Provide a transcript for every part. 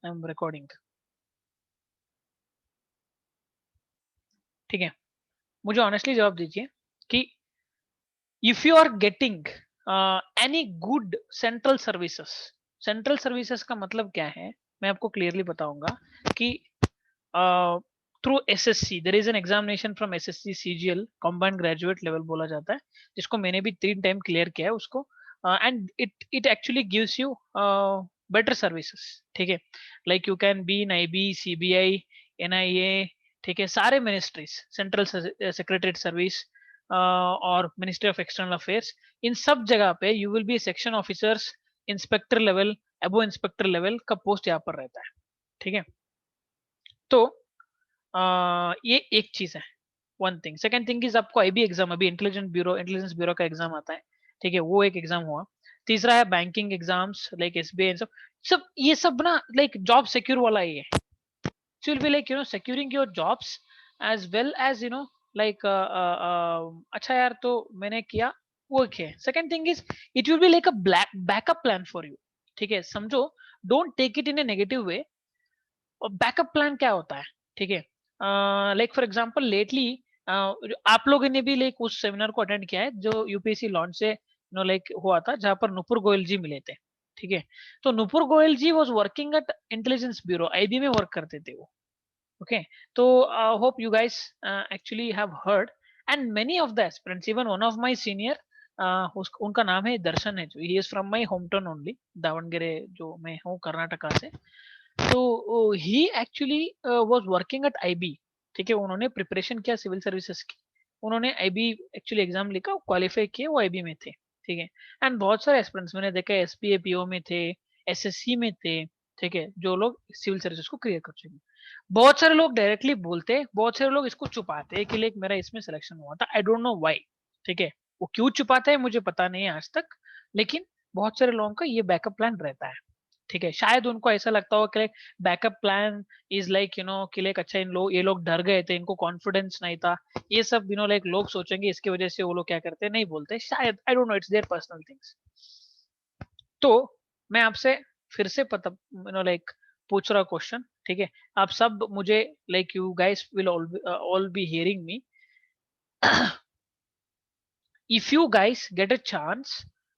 I am recording. ठीक है, मुझे ऑनेस्टली जवाब दीजिए कि if you are getting any good central services का मतलब क्या है, मैं आपको क्लियरली बताऊंगा कि through SSC there is an examination from SSC CGL combined graduate level बोला जाता है, जिसको मैंने भी 3 टाइम क्लियर किया है उसको, and it actually gives you better services. ठीक है, like you can be in IB, CBI, NIA, ठीक है, सारे मिनिस्ट्रीज, सेंट्रल सेक्रेटरीट सर्विस और मिनिस्ट्री ऑफ एक्सटर्नल अफेयर्स, इन सब जगह पे you will B section officers, inspector level, above inspector level का पोस्ट यहाँ पर रहता है। ठीक है, तो ये एक चीज है, one thing. Second thing is आपको आईबी एग्जाम, अभी इंटेलिजेंस ब्यूरो का एग्जाम आता है, ठीक है, वो एक एग्जाम हुआ। तीसरा है बैंकिंग एग्जाम्स लाइक एसबीआई, सब सब ये सब ना लाइक जॉब सिक्योर वाला ही है। So you'll be like securing your jobs as well as like अच्छा यार तो मैंने किया, वो एक है। Second thing is it will be like a black backup plan for you. ठीक है, समझो, don't take it in a negative way. और बैकअप प्लान क्या होता है, ठीक है, लाइक फॉर एग्जांपल लेटली आप लोगों ने भी लाइक उस सेमिनार को अटेंड किया है जो यूपीएससी लॉन्च से लाइक हुआ था, जहां पर नुपुर गोयल जी मिले थे। ठीक है, तो Nupur Goyal ji was working at Intelligence Bureau, IB में वर्क करते थे वो। Okay, so hope you guys actually have heard, and many of the aspirants, even one of my senior, उनका नाम है दर्शन है, जो he is from my hometown only, Davangere, जो मैं हूँ कर्नाटका से। तो he actually was working at IB। ठीक है, उन्होंने प्रिपरेशन किया सिविल सर्विसेज की, उन्होंने IB एक्चुअली एग्जाम लिखा, क्वालिफाई किए, वो IB में थे। ठीक है, एंड बहुत सारे एस्पिरेंट्स मैंने देखा एसपीए पीओ में थे, एसएससी में थे। ठीक है, जो लोग सिविल सर्विसेज को क्लियर कर चुके हैं। बहुत सारे लोग डायरेक्टली बोलते हैं, बहुत सारे लोग इसको छुपाते हैं कि लाइक मेरा इसमें सिलेक्शन हुआ था, आई डोंट नो व्हाई। ठीक है, वो क्यों छुपाते हैं मुझे पता नहीं है आज तक, लेकिन बहुत सारे लोगों का ये बैकअप प्लान रहता है। ठीक है, शायद उनको ऐसा लगता हो कि बैकअप प्लान इज लाइक कि लाइक अच्छा इन लोग, ये लोग डर गए थे, इनको कॉन्फिडेंस नहीं था, ये सब लाइक लोग सोचेंगे, इसकी वजह से वो लोग क्या करते हैं, नहीं बोलते, शायद, I don't know, it's their personal things. तो मैं आपसे फिर से पता लाइक पूछ रहा क्वेश्चन। ठीक है, आप सब मुझे like you guys will all be hearing me. if you guys get a chance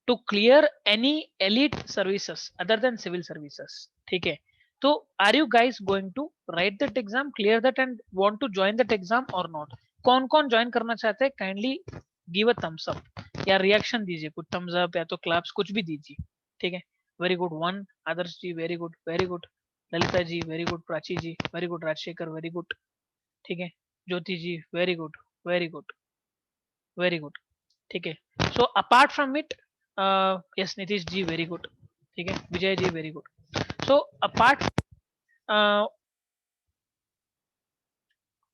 to clear any elite services other than civil services, ठीक है, तो are you guys going to write that exam, clear that and want to join that exam or not? कौन कौन join करना चाहते हैं, kindly give a thumbs up या reaction दीजिए, कुछ थम्स अप या तो क्लैप्स, कुछ भी दीजिए। ठीक है, very good one, Adarsh ji very good, very good, Lalita ji very good, Prachi ji very good, Rajshekhar very good, ठीक है, Jyoti ji very good, very good, very good. ठीक है, so apart from it, yes Nitish ji very good, ठीक है, Vijay ji very good. So apart,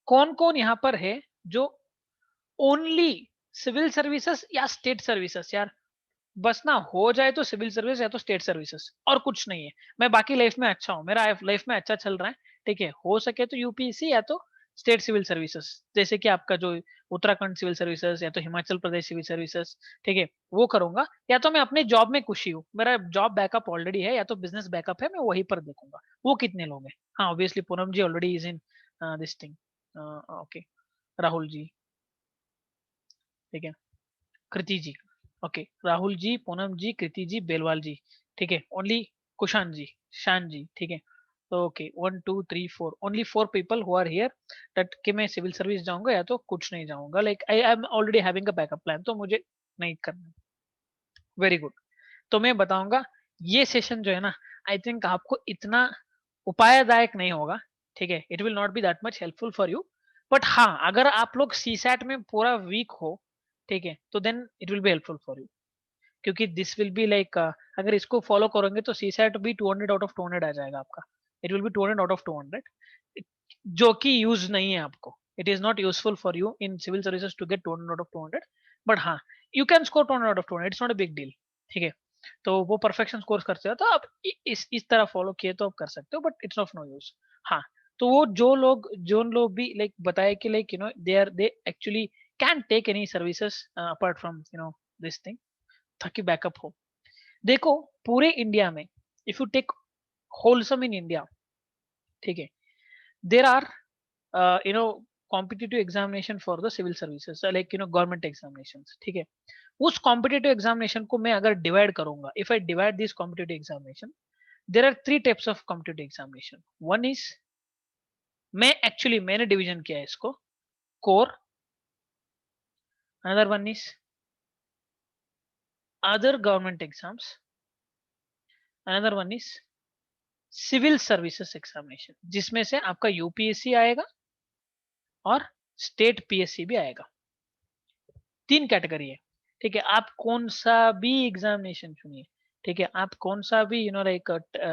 कौन कौन यहाँ पर है जो ओनली सिविल सर्विसेज या स्टेट सर्विसेज, यार बस ना हो जाए तो सिविल सर्विस या तो स्टेट सर्विसेज, और कुछ नहीं है, मैं बाकी लाइफ में अच्छा हूँ, मेरा लाइफ में अच्छा चल रहा है, ठीक है, हो सके तो यूपीएससी या तो स्टेट सिविल सर्विसेज, जैसे कि आपका जो उत्तराखंड सिविल सर्विसेज या तो हिमाचल प्रदेश सिविल सर्विसेज, ठीक है, वो करूंगा, या तो मैं अपने जॉब में खुशी हूँ, मेरा जॉब बैकअप ऑलरेडी है, या तो बिजनेस बैकअप है, मैं वहीं पर देखूंगा। वो कितने लोग हैं? हाँ, obviously Poonam ji already is in this thing, okay, Rahul ji, ठीक है, कृति जी, ओके, राहुल जी, पूनम जी, कृति जी, बेलवाल जी, ठीक है, ओनली कुशान जी, शान जी, ठीक है, okay, 1 2 3 4, only 4 people who are here that कि मैं सिविल सर्विस जाऊंगा या तो कुछ नहीं जाऊंगा, like I am already having a backup plan, तो मुझे नहीं करना। Very good. तो मैं बताऊंगा, ये सेशन जो है ना, आई थिंक आपको इतना उपायदायक नहीं होगा। ठीक है, it will not be that much helpful for you, but हाँ, अगर आप लोग सी सैट में पूरा वीक हो, ठीक है, तो then it will be helpful for you, क्योंकि दिस विल बी लाइक, अगर इसको फॉलो करोगे तो सी सैट भी 200 आउट ऑफ 200 आ जाएगा आपका, it will be 200 out of 200, जो कि यूज नहीं है आपको, it is not useful for you in civil services to get 200 out of 200, but हाँ, you can score 200 out of 200, it's not a big deal. ठीक है, तो वो परफेक्शन स्कोर करते हो तो आप इस तरह फॉलो किए तो आप कर सकते हो, but it's of no use. हाँ, तो वो जो लोग भी लाइक बताए कि like they actually can take any services apart from this thing, ताकि बैकअप हो। देखो, पूरे इंडिया में if you take wholesome in India, ठीक है। There are competitive examination for the civil services, like government examination, ठीक है। उस कॉम्पिटिटिव एग्जामिनेशन को मैं अगर डिवाइड करूंगा, if I divide this competitive examination, there are 3 types of competitive examination. One is, मैंने डिवीजन किया है इसको, core, another one is other government exams, another one is civil services examination, जिसमें से आपका यूपीएससी आएगा और स्टेट पीएससी भी आएगा। 3 कैटेगरी है, ठीक है। आप कौन सा भी एग्जामिनेशन चुनिए, ठीक है, आप कौन सा भी लाइक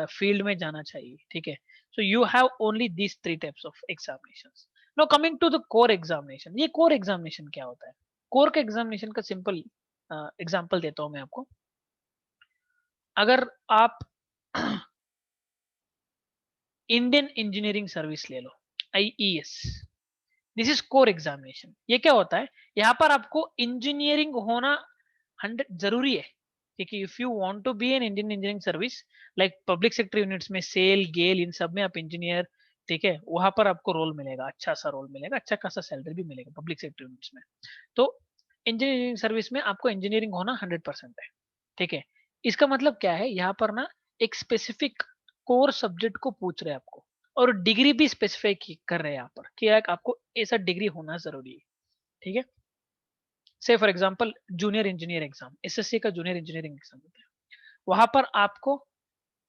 फील्ड में जाना चाहिए, ठीक है। So you have only this 3 types of examinations. Now coming to the core examination. ये कोर एग्जामिनेशन क्या होता है? कोर के एग्जामिनेशन का सिंपल एग्जांपल देता हूं मैं आपको। अगर आप इंडियन इंजीनियरिंग सर्विस ले लो, IES, this is core examination. ये क्या होता है? यहाँ पर आपको इंजीनियरिंग होना 100 जरूरी है, ठीक है। If you want to be an Indian engineering service, like public sector units में सेल गेल इन सब में आप इंजीनियर, ठीक है, वहां पर आपको रोल मिलेगा, अच्छा सा रोल मिलेगा, अच्छा खासा सैलरी भी मिलेगा पब्लिक सेक्टर यूनिट्स में। तो इंजीनियरिंग सर्विस में आपको इंजीनियरिंग होना 100% है, ठीक है। इसका मतलब क्या है? यहाँ पर ना एक स्पेसिफिक कोर सब्जेक्ट को पूछ रहे हैं आपको, और डिग्री भी स्पेसिफाई कर रहे हैं यहाँ पर कि यार आपको ऐसा डिग्री होना जरूरी है, ठीक है। से for example junior engineer exam, SSC का जूनियर इंजीनियरिंग एग्जाम होता है, वहां पर आपको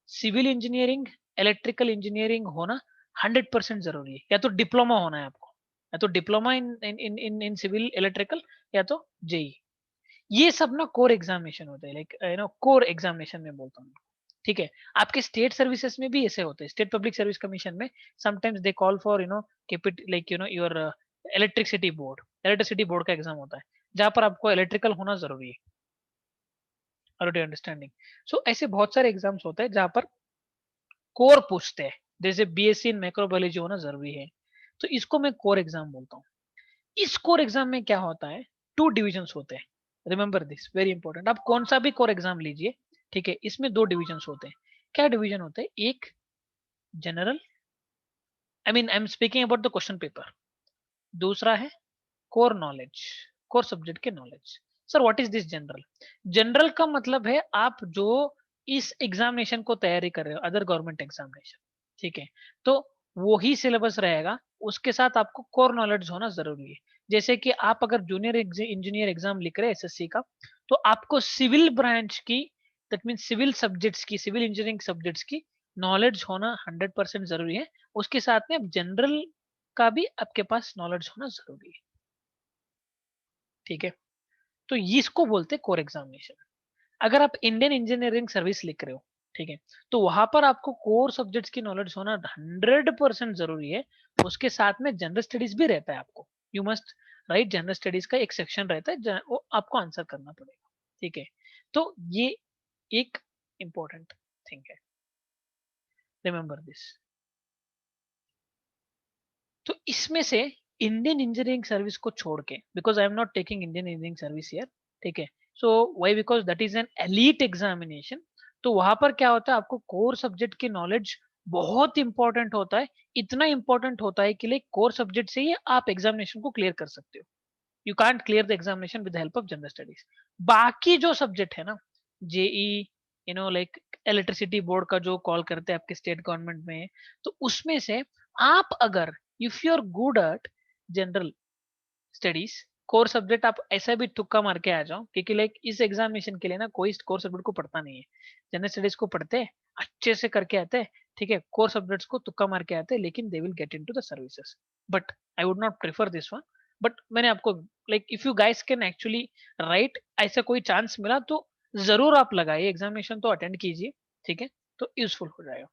सिविल इंजीनियरिंग, इलेक्ट्रिकल इंजीनियरिंग होना 100% जरूरी है, या तो डिप्लोमा होना है आपको, या तो diploma in in in in in civil electrical, या तो जेई। ये सब ना कोर एग्जामिनेशन होते हैं, लाइक कोर एग्जामिनेशन में बोलता हूँ, ठीक है। आपके स्टेट सर्विसेज में भी ऐसे होते हैं, स्टेट पब्लिक सर्विस कमीशन में sometimes they call for like your electricity board का एग्जाम होता है, जहां पर आपको इलेक्ट्रिकल होना जरूरी है। Are you understanding? सो ऐसे बहुत सारे एग्जाम्स होते हैं जहां पर कोर पूछते हैं, जैसे बीएससी इन माइक्रोबायोलॉजी होना जरूरी है, तो इसको मैं कोर एग्जाम बोलता हूँ। इस कोर एग्जाम में क्या होता है? 2 डिविजन्स होते हैं, रिमेंबर दिस, वेरी इंपॉर्टेंट। आप कौन सा भी कोर एग्जाम लीजिए, ठीक है, इसमें 2 डिविजन्स होते हैं। क्या डिवीजन होते हैं? एक general, I am speaking about the question paper. दूसरा है कोर नॉलेज, कोर सब्जेक्ट के knowledge. Sir what is this general? General का मतलब है आप जो इस एग्जामिनेशन को तैयारी कर रहे हो, अदर गवर्नमेंट एग्जामिनेशन, ठीक है, तो वो ही सिलेबस रहेगा, उसके साथ आपको कोर नॉलेज होना जरूरी है। जैसे कि आप अगर जूनियर इंजीनियर एग्जाम लिख रहे हैं एसएससी का, तो आपको सिविल ब्रांच की, दैट मीन सिविल सब्जेक्ट्स की, सिविल इंजीनियरिंग सब्जेक्ट्स की नॉलेज होना 100% जरूरी है। उसके साथ में जनरल का भी आपके पास नॉलेज होना जरूरी है, ठीक है। तो इसको बोलते हैं कोर एग्जामिनेशन। अगर आप इंडियन इंजीनियरिंग सर्विस लिख रहे हो, ठीक है, तो वहां पर आपको कोर सब्जेक्ट्स की नॉलेज होना 100% जरूरी है। उसके साथ में जनरल स्टडीज भी रहता है आपको, you must write general studies का एक सेक्शन रहता है वो आपको आंसर करना पड़ेगा, ठीक है। तो ये एक इंपॉर्टेंट थिंग है, रिमेंबर दिस। तो इसमें से इंडियन इंजीनियरिंग सर्विस को छोड़ के, because I am not taking Indian engineering service here, ठीक है, so why, because that is an elite examination. तो वहां पर क्या होता है? आपको कोर सब्जेक्ट की नॉलेज बहुत इंपॉर्टेंट होता है, इतना इंपॉर्टेंट होता है कि लाइक कोर सब्जेक्ट से ही आप एग्जामिनेशन को क्लियर कर सकते हो। You can't clear the examination with help of general studies. बाकी जो सब्जेक्ट है ना, जेई, लाइक इलेक्ट्रिसिटी बोर्ड का जो कॉल करते हैं आपके स्टेट गवर्नमेंट में, तो उसमें से आप अगर, if you are good at general studies, core subject आप ऐसा भी तुक्का मार के आ जाओ, क्योंकि लाइक इस एग्जामिनेशन के लिए ना कोई कोर सब्जेक्ट को पढ़ता नहीं है, जनरल स्टडीज को पढ़ते हैं, अच्छे से करके आते हैं, ठीक है, कोर सब्जेक्ट्स को तुक्का मार के आते हैं, लेकिन they will get into the services. But I would not prefer this one. But मैंने आपको, like if you guys can actually right, ऐसा कोई चांस मिला तो जरूर आप लगाइए, एग्जामिनेशन तो अटेंड कीजिए, ठीक है, तो यूजफुल हो जाएगा।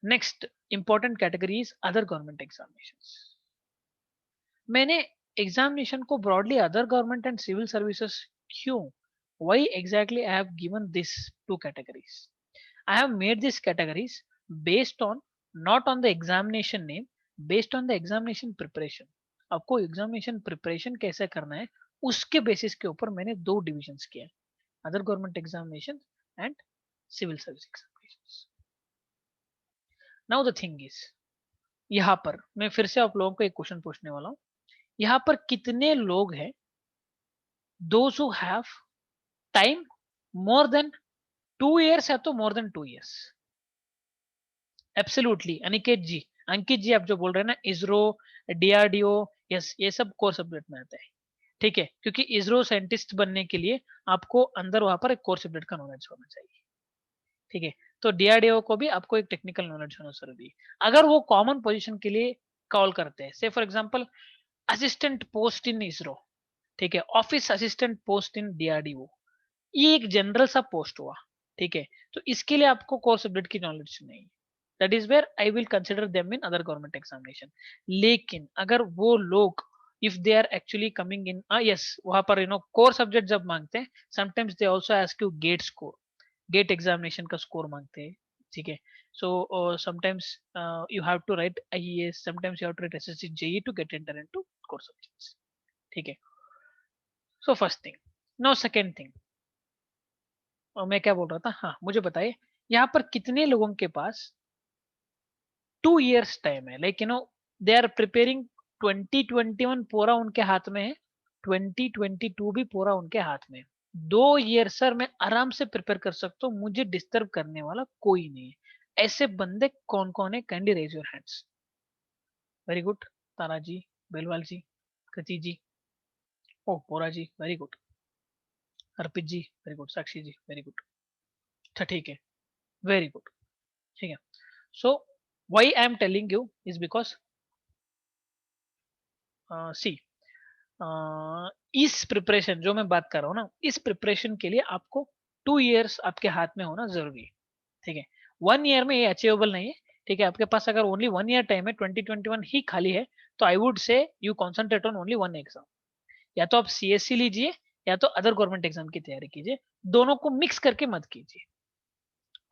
Next important category is other government examination. मैंने एग्जामिनेशन को broadly other government and civil services क्यों, why exactly I have given this 2 categories? I have made these categories based on, not on the examination name, based on the examination preparation। आपको examination preparation कैसे करना है, उसके basis के ऊपर मैंने 2 divisions किए, other government examination and civil service examination. Now the thing is, यहाँ पर मैं फिर से आप लोगों को एक क्वेश्चन पूछने वाला हूँ। यहाँ पर कितने लोग हैं those who have time more than 2 years या तो more than 2 years? Absolutely Aniket ji, Ankit ji, आप जो बोल रहे हैं ना इसरो, डीआरडीओ, यस, ये सब कोर सब्जेक्ट में आता है। ठीक है, क्योंकि इसरो साइंटिस्ट बनने के लिए आपको अंदर वहां पर एक कोर सब्जेक्ट का नॉलेज होना चाहिए। ठीक है, तो डीआरडीओ को भी आपको एक टेक्निकल नॉलेज होना जरूरी है। अगर वो कॉमन पोजीशन के लिए कॉल करते हैं, से फॉर एग्जांपल असिस्टेंट पोस्ट इन इसरो, ठीक है, ऑफिस असिस्टेंट पोस्ट इन डीआरडीओ, ये एक जनरल सा पोस्ट हुआ। ठीक है, तो इसके लिए आपको कोर सब्जेक्ट की नॉलेज नहीं है, that is where I will consider them in other government examination. लेकिन अगर वो लोग if they are actually coming in, yes, वहां पर कोर सब्जेक्ट जब मांगते हैं, sometimes they also ask you GATE score, GATE examination का स्कोर मांगते हैं। ठीक है, so sometimes you have to write IAS, sometimes you have to write SSC JE to get enter into core subjects. ठीक है, so first thing, now second thing, और मैं क्या बोल रहा था, हाँ मुझे बताइए, यहाँ पर कितने लोगों के पास 2 years टाइम है, लाइक दे आर प्रिपेयरिंग, 2021 पूरा उनके हाथ में है, 2022 भी पूरा उनके हाथ में है, 2 year सर मैं आराम से प्रिपेयर कर सकता हूँ, मुझे डिस्टर्ब करने वाला कोई नहीं है। ऐसे बंदे कौन कौन है? Candy raise your hands. Very good, Tara ji, Belwal ji, Kriti ji, ओ पोरा ji, very good, Arpit ji, very good, Sakshi ji, very good. अच्छा ठीक है, वेरी गुड। ठीक है, so why I am telling you is because see, इस प्रिपरेशन जो मैं बात कर रहा हूँ ना, इस प्रिपरेशन के लिए आपको 2 years आपके हाथ में होना जरूरी है। ठीक है, 1 year में ये अचीवेबल नहीं है। ठीक है, आपके पास अगर ओनली 1 year टाइम है, 2021 ही खाली है, तो आई वुड से you concentrate on only one exam. या तो आप सीएससी लीजिए, या तो अदर गवर्नमेंट एग्जाम की तैयारी कीजिए, दोनों को मिक्स करके मत कीजिए।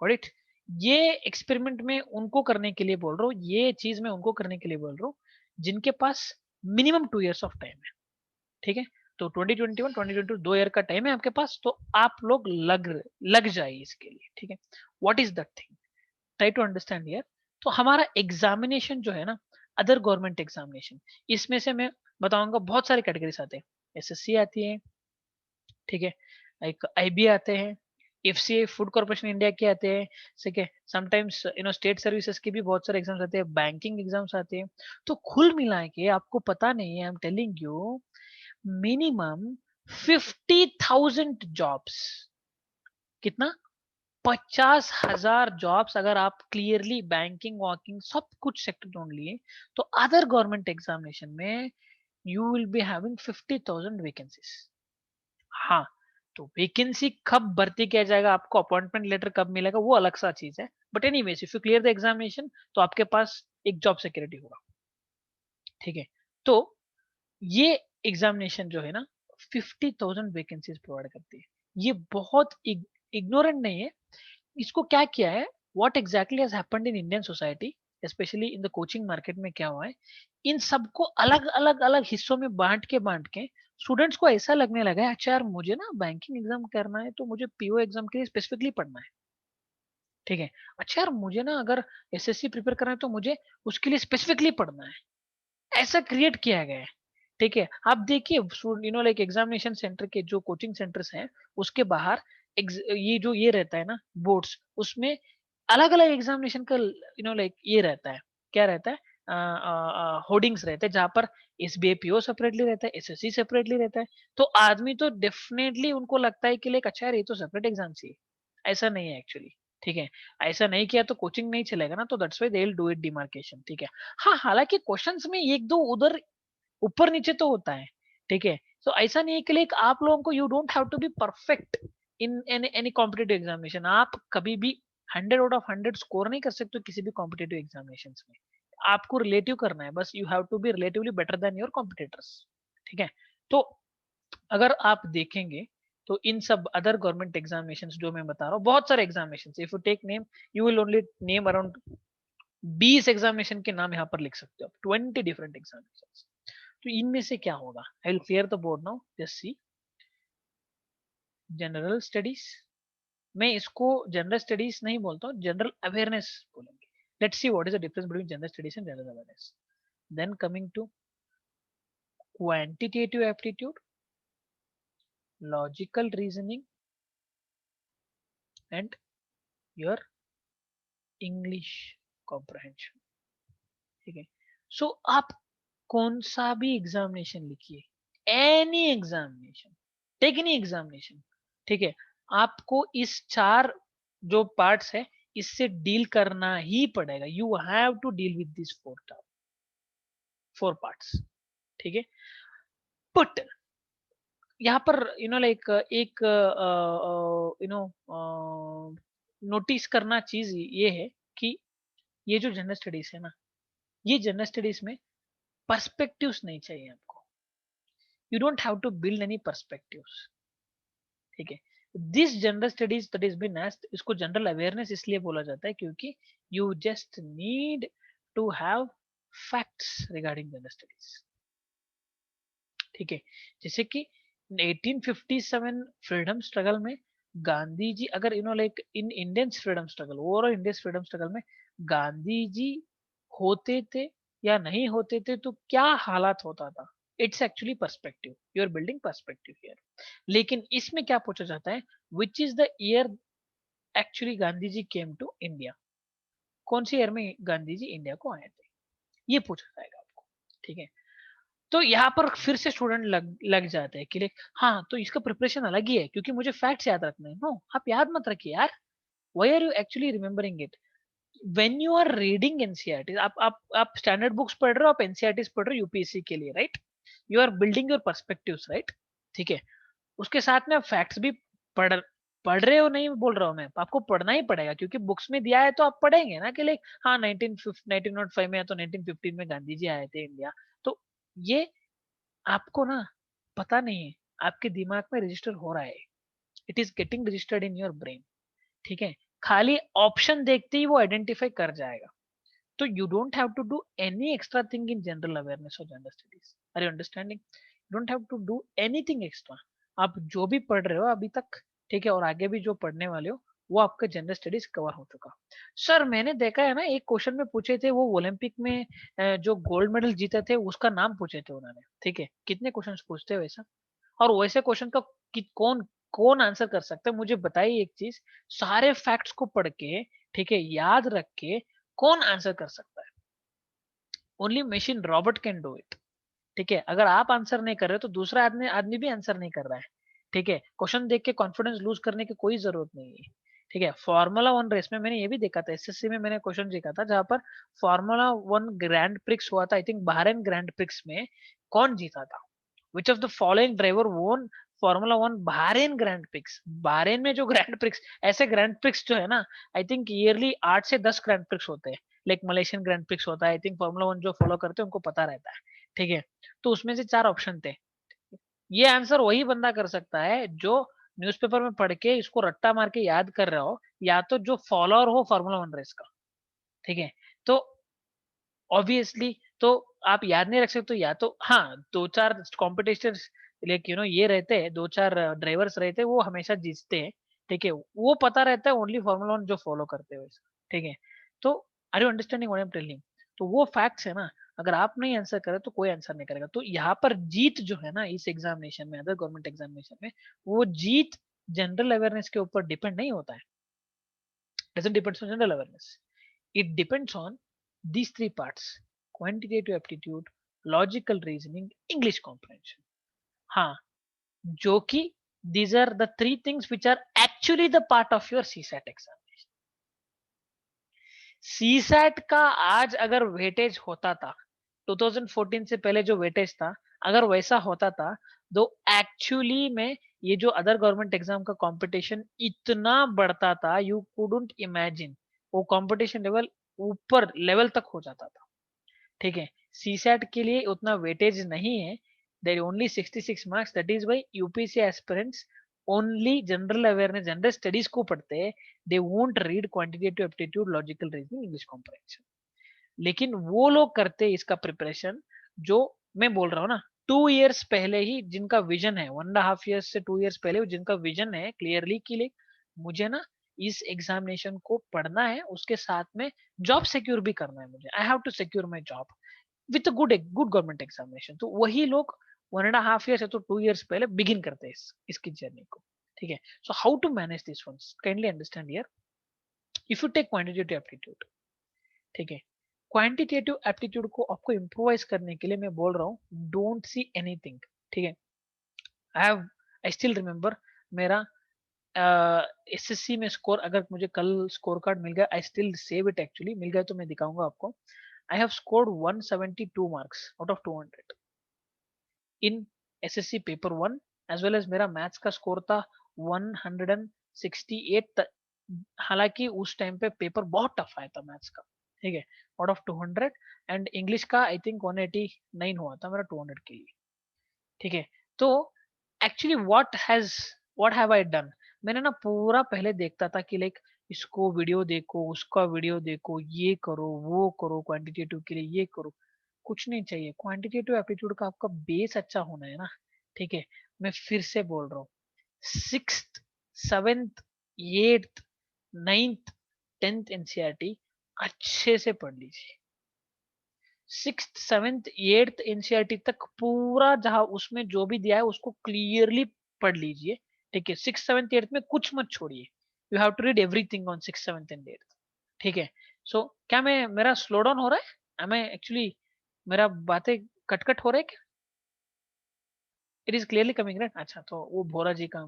ऑडिट, ये एक्सपेरिमेंट में उनको करने के लिए बोल रहा हूँ, ये चीज मैं उनको करने के लिए बोल रहा हूँ जिनके पास मिनिमम 2 years ऑफ टाइम है। ठीक है, तो 2021 2022 2 year का टाइम है आपके पास, तो आप लोग लग जाइए इसके लिए। ठीक है, what is that thing, try to understand here. तो हमारा एग्जामिनेशन जो है ना, अदर गवर्नमेंट एग्जामिनेशन, इसमें से मैं बताऊंगा बहुत सारे कैटेगरीज आते हैं। एसएससी आती है, ठीक है, एक आईबी आते हैं, एफसीए फूड कॉर्पोरेशन इंडिया के आते हैं, ठीक है, समटाइम्स स्टेट सर्विसेज के भी बहुत सारे एग्जाम्स आते हैं, बैंकिंग एग्जाम्स आते हैं। तो कुल मिला के आपको पता नहीं है, आई am telling you, minimum 50,000 jobs, कितना, 50,000 जॉब्स अगर आप क्लियरली बैंकिंग वॉकिंग सब कुछ सेक्टर ढूंढ लिए, तो अदर गवर्नमेंट एग्जामिनेशन में you will be having 50,000 vacancies. हाँ, तो वैकेंसी कब भर्ती किया जाएगा, आपको अपॉइंटमेंट लेटर कब मिलेगा, वो अलग सा चीज है, but anyways if you clear the examination, तो आपके पास एक जॉब सिक्योरिटी होगा। ठीक है, तो ये एग्जामिनेशन जो है ना, 50,000 वैकेंसीज प्रोवाइड करती है। ये बहुत इग्नोरेंट नहीं है। इसको क्या किया है, what exactly has happened in Indian society, specially in the coaching market में क्या हुआ है, इन सबको अलग अलग अलग हिस्सों में बांट के स्टूडेंट्स को ऐसा लगने लगा है, अच्छा यार मुझे ना बैंकिंग एग्जाम करना है, तो मुझे पीओ एग्जाम के लिए स्पेसिफिकली पढ़ना है। ठीक है, अच्छा यार मुझे ना अगर एसएससी प्रिपेयर करना है, तो मुझे उसके लिए स्पेसिफिकली पढ़ना है, ऐसा क्रिएट किया गया है। ठीक है, आप देखिए, लाइक एग्जामिनेशन सेंटर के जो कोचिंग सेंटर्स हैं, उसके बाहर ये जो ये रहता है ना बोर्ड्स, उसमें अलग अलग एग्जामिनेशन का लाइक ये रहता है, क्या रहता है, होर्डिंग्स रहते हैं, जहां पर एसबीआई पीओ सेपरेटली रहता है, एसएससी सेपरेटली रहता है। तो आदमी तो डेफिनेटली उनको लगता है कि लाइक अच्छा यार ये तो सेपरेट एग्जाम चाहिए, ऐसा नहीं है एक्चुअली। ठीक है, ऐसा नहीं किया तो कोचिंग नहीं चलेगा ना, तो that's why they will do it demarcation. ठीक है, हाँ हालांकि क्वेश्चंस में एक दो उधर ऊपर नीचे तो होता है। ठीक है, तो ऐसा नहीं है कि लाइक आप लोगों को you don't have to be perfect in any competitive examination, आप कभी भी 100 आउट ऑफ 100 स्कोर नहीं कर सकते किसी भी कॉम्पिटेटिव एग्जामिनेशन में। आपको रिलेटिव करना है बस, you have to be relatively better than your competitors. ठीक है, तो अगर आप देखेंगे, तो इन सब अदर गवर्नमेंट एग्जामिनेशन जो मैं बता रहा हूँ, बहुत सारे examination, if you take name, you will only name around 20 examination के नाम यहाँ पर लिख सकते हो, 20 डिफरेंट एग्जामिनेशन। तो इनमें से क्या होगा, I will clear the board now, just see, general studies, मैं इसको जनरल स्टडीज नहीं बोलता हूँ, जनरल अवेयरनेस बोलेंगे। Let's see what is the difference between general studies and general awareness. Then coming to quantitative aptitude, logical reasoning, and your English comprehension. ठीक है, सो आप कौन सा भी एग्जामिनेशन लिखिए, any examination, take any examination, ठीक है, आपको इस चार जो पार्ट्स है इससे डील करना ही पड़ेगा. You have to deal with this four parts. ठीक है, बट यहाँ पर लाइक एक नोटिस करना चीज ये है कि ये जो जनरल स्टडीज है ना, ये जनरल स्टडीज में पर्सपेक्टिव्स नहीं चाहिए आपको. You don't have to build any perspectives. ठीक है, this general studies that is been asked, इसको जनरल अवेयरनेस इसलिए बोला जाता है क्योंकि you just need to have facts regarding general studies. ठीक है, जैसे कि 1857 फ्रीडम स्ट्रगल में गांधी जी, अगर like in Indian freedom struggle, overall Indian freedom struggle में गांधी जी होते थे या नहीं होते थे तो क्या हालात होता था. It's actually perspective, you are building perspective here. लेकिन इसमें क्या पूछा जाता है, which is the year actually Gandhi ji came to India, कौन सी ईयर में गांधी जी इंडिया को आए थे, ये पूछा जाएगा आपको. ठीक है, तो यहाँ पर फिर से स्टूडेंट लग जाते हैं कि लाइक हाँ तो इसका प्रिपरेशन अलग ही है क्योंकि मुझे फैक्ट्स याद रखने हैं. नो, आप याद मत रखिए यार. Why are you actually remembering it? When you are reading NCERT, आप स्टैंडर्ड बुक्स पढ़ रहे हो, आप एनसीईआरटीज पढ़ रहे हो यूपीएससी के लिए, right? You are building your perspectives, right? ठीक है, उसके साथ में आप फैक्ट्स भी पढ़ पढ़ रहे हो, नहीं बोल रहा हूँ मैं, आपको पढ़ना ही पड़ेगा क्योंकि बुक्स में दिया है तो आप पढ़ेंगे ना कि लाइक हाँ 1905 में या तो 1915 में गांधी जी आए थे इंडिया. तो ये आपको ना पता नहीं है, आपके दिमाग में रजिस्टर हो रहा है, it is getting registered in your brain. ठीक है, खाली ऑप्शन देखते ही वो आइडेंटिफाई कर जाएगा. तो you don't have to do any extra thing in general awareness और general studies. Are you understanding? You don't have to do anything extra. आप जो भी पढ़ रहे हो अभी तक, ठीक है, और आगे भी जो पढ़ने वाले हो, वो आपका जनरल स्टडीज कवर हो चुका. सर मैंने देखा है ना, एक क्वेश्चन में पूछे थे वो ओलंपिक में जो गोल्ड मेडल जीते थे उसका नाम पूछे थे उन्होंने. ठीक है, कितने क्वेश्चन पूछते हैं वैसा, और वैसे क्वेश्चन का कौन कौन आंसर कर सकता है? मुझे बताइए एक चीज, सारे फैक्ट्स को पढ़ के, ठीक है, याद रख के कौन आंसर कर सकता है? Only machine robot can do it. ठीक है, अगर आप आंसर नहीं कर रहे हो तो दूसरा आदमी आदमी भी आंसर नहीं कर रहा है. ठीक है, क्वेश्चन देख के कॉन्फिडेंस लूज करने की कोई जरूरत नहीं है. ठीक है, फार्मूला वन रेस में मैंने ये भी देखा था, एसएससी में मैंने क्वेश्चन देखा था जहां पर फार्मूला वन ग्रैंड प्रिक्स हुआ था, I think Bahrain grand prix में कौन जीता था? Which of the following driver won formula one Bahrain grand prix? Bahrain में जो ग्रैंड प्रिक्स, ऐसे ग्रैंड प्रिक्स जो है ना, आई थिंक ईयरली 8 से 10 ग्रैंड प्रिक्स होते हैं. लाइक मलेशियन ग्रैंड प्रिक्स होता है, आई थिंक फार्मूला वन जो फॉलो करते हैं उनको पता रहता है. ठीक है, तो उसमें से 4 ऑप्शन थे. ये आंसर वही बंदा कर सकता है जो न्यूज़पेपर में पढ़ के इसको रट्टा मार के याद कर रहा हो, या तो जो फॉलोअर हो फार्मूला वन रेस का. ठीक है, तो ऑब्वियसली तो आप याद नहीं रख सकते, तो या तो हाँ 2-4 कॉम्पिटिटर्स लाइक ये रहते हैं, 2-4 ड्राइवर्स रहते हैं वो हमेशा जीतते हैं. ठीक है, वो पता रहता है ओनली फार्मूला वन जो फॉलो करते हैं वैसा. ठीक है, तो are you understanding what I am telling? तो वो फैक्ट्स है ना, अगर आप नहीं आंसर करे तो कोई आंसर नहीं करेगा. तो यहाँ पर जीत जो है ना इस एग्जामिनेशन में, अदर गवर्नमेंट एग्जामिनेशन में, वो जीत जनरल अवेयरनेस के ऊपर डिपेंड नहीं होता है. Doesn't depends on general awareness, it depends on these three parts: quantitative aptitude, logical reasoning, English comprehension. हाँ, जो कि these are the three things which are actually the part of your CSAT examination. CSAT का आज अगर weightage होता था 2014 से पहले जो वेटेज था, अगर वैसा होता था तो एक्चुअली में ये जो अदर गवर्नमेंट एग्जाम का कंपटीशन इतना बढ़ता था, यू कुडंट इमेजिन. वो कंपटीशन लेवल ऊपर लेवल तक हो जाता था. ठीक है, सीसैट के लिए उतना वेटेज नहीं है. There only 66 marks, that is why UPSC aspirants only general awareness, general studies को पढ़ते हैं. They won't read quantitative aptitude, logical reasoning, English comprehension. लेकिन वो लोग करते इसका प्रिपरेशन जो मैं बोल रहा हूँ ना, 2 इयर्स पहले ही जिनका विजन है, 1.5 years से 2 years पहले जिनका विजन है क्लियरली कि मुझे ना इस एग्जामिनेशन को पढ़ना है, उसके साथ में जॉब सिक्योर भी करना है मुझे। I have to secure my job with good good government examination. तो वही लोग 1.5 years या तो 2 years पहले बिगिन करते हैं इसकी जर्नी को। ठीक है, so how to manage this ones, kindly understand here. If you take quantitative aptitude, ठीक है, क्वांटिटेटिव एप्टीट्यूड को आपको इम्प्रोवाइज करने के लिए मैं बोल रहा हूँ डोंट सी एनीथिंग। ठीक है, आई स्टिल रिमेम्बर मेरा एसएससी में स्कोर, अगर मुझे कल स्कोर कार्ड मिल गया, I still save it, actually मिल गया तो मैं दिखाऊंगा आपको। I have scored 172 marks out of 200 in SSC paper 1, as well as मेरा मैथ्स का स्कोर था 168। हालांकि उस टाइम पे पेपर बहुत टफ आया था मैथ्स का। ठीक है, आउट ऑफ 200, एंड इंग्लिश का आई थिंक 189 हुआ था मेरा 200 के लिए। ठीक है, तो actually what have I done, मैंने ना पूरा पहले देखता था कि लाइक इसको वीडियो देखो, उसका वीडियो देखो, ये करो वो करो, क्वांटिटेटिव के लिए ये करो। कुछ नहीं चाहिए, क्वांटिटेटिव एप्टीट्यूड का आपका बेस अच्छा होना है ना। ठीक है, मैं फिर से बोल रहा हूँ, 6th 7th 8th 9th 10th NCERT अच्छे से पढ़ लीजिए। 6th 7th 8th एनसीईआरटी तक पूरा, जहां उसमें जो भी दिया है उसको क्लियरली पढ़ लीजिए। ठीक है, 6th 7th 8th में कुछ मत छोड़िए। You have to read everything on 6th 7th and 8th। ठीक है, सो क्या मैं मेरा स्लो डाउन हो रहा है? मैं एक्चुअली मेरा बातें कट कट हो रहा है क्या? It is clearly coming right? अच्छा, तो वो भोरा जी का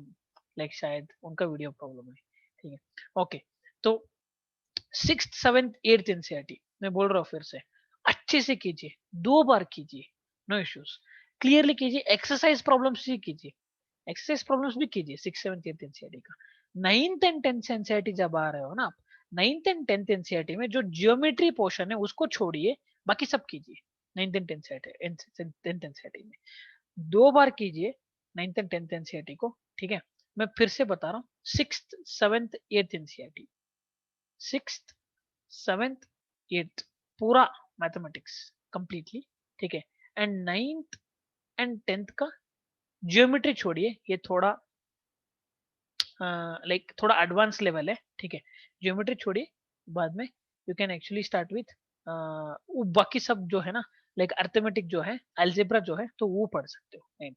लाइक शायद उनका वीडियो प्रॉब्लम है। ठीक है, ओके। तो 6th 7th 8th एनसीईआरटी मैं बोल रहा हूँ फिर से, अच्छे से कीजिए, 2 बार कीजिए, नो इश्यूज, क्लियरली कीजिए। एक्सरसाइज प्रॉब्लम्स भी कीजिए, एक्सरसाइज प्रॉब्लम्स भी कीजिए 6th 7th 8th एनसीईआरटी का। 9th एंड 10th एनसीईआरटी जब आ रहे हो ना आप, 9th एंड 10th एनसीईआरटी में जो जियोमेट्री पोर्शन है उसको छोड़िए, बाकी सब कीजिए। 9th एंड 10th एनसीईआरटी में 2 बार कीजिए 9th एंड 10th एनसीईआरटी को। ठीक है, मैं फिर से बता रहा हूँ, 6th 7th 8th NCERT, 6th 7th 8th पूरा मैथमेटिक्स कंप्लीटली। ठीक है, एंड 9th एंड 10th का ज्योमेट्री छोड़िए, ये थोड़ा लाइक थोड़ा एडवांस लेवल है। ठीक है, ज्योमेट्री छोड़िए, बाद में you can actually start with बाकी सब जो है ना, लाइक अर्थमेटिक जो है, अलजेब्रा जो है, तो वो पढ़ सकते हो। एंड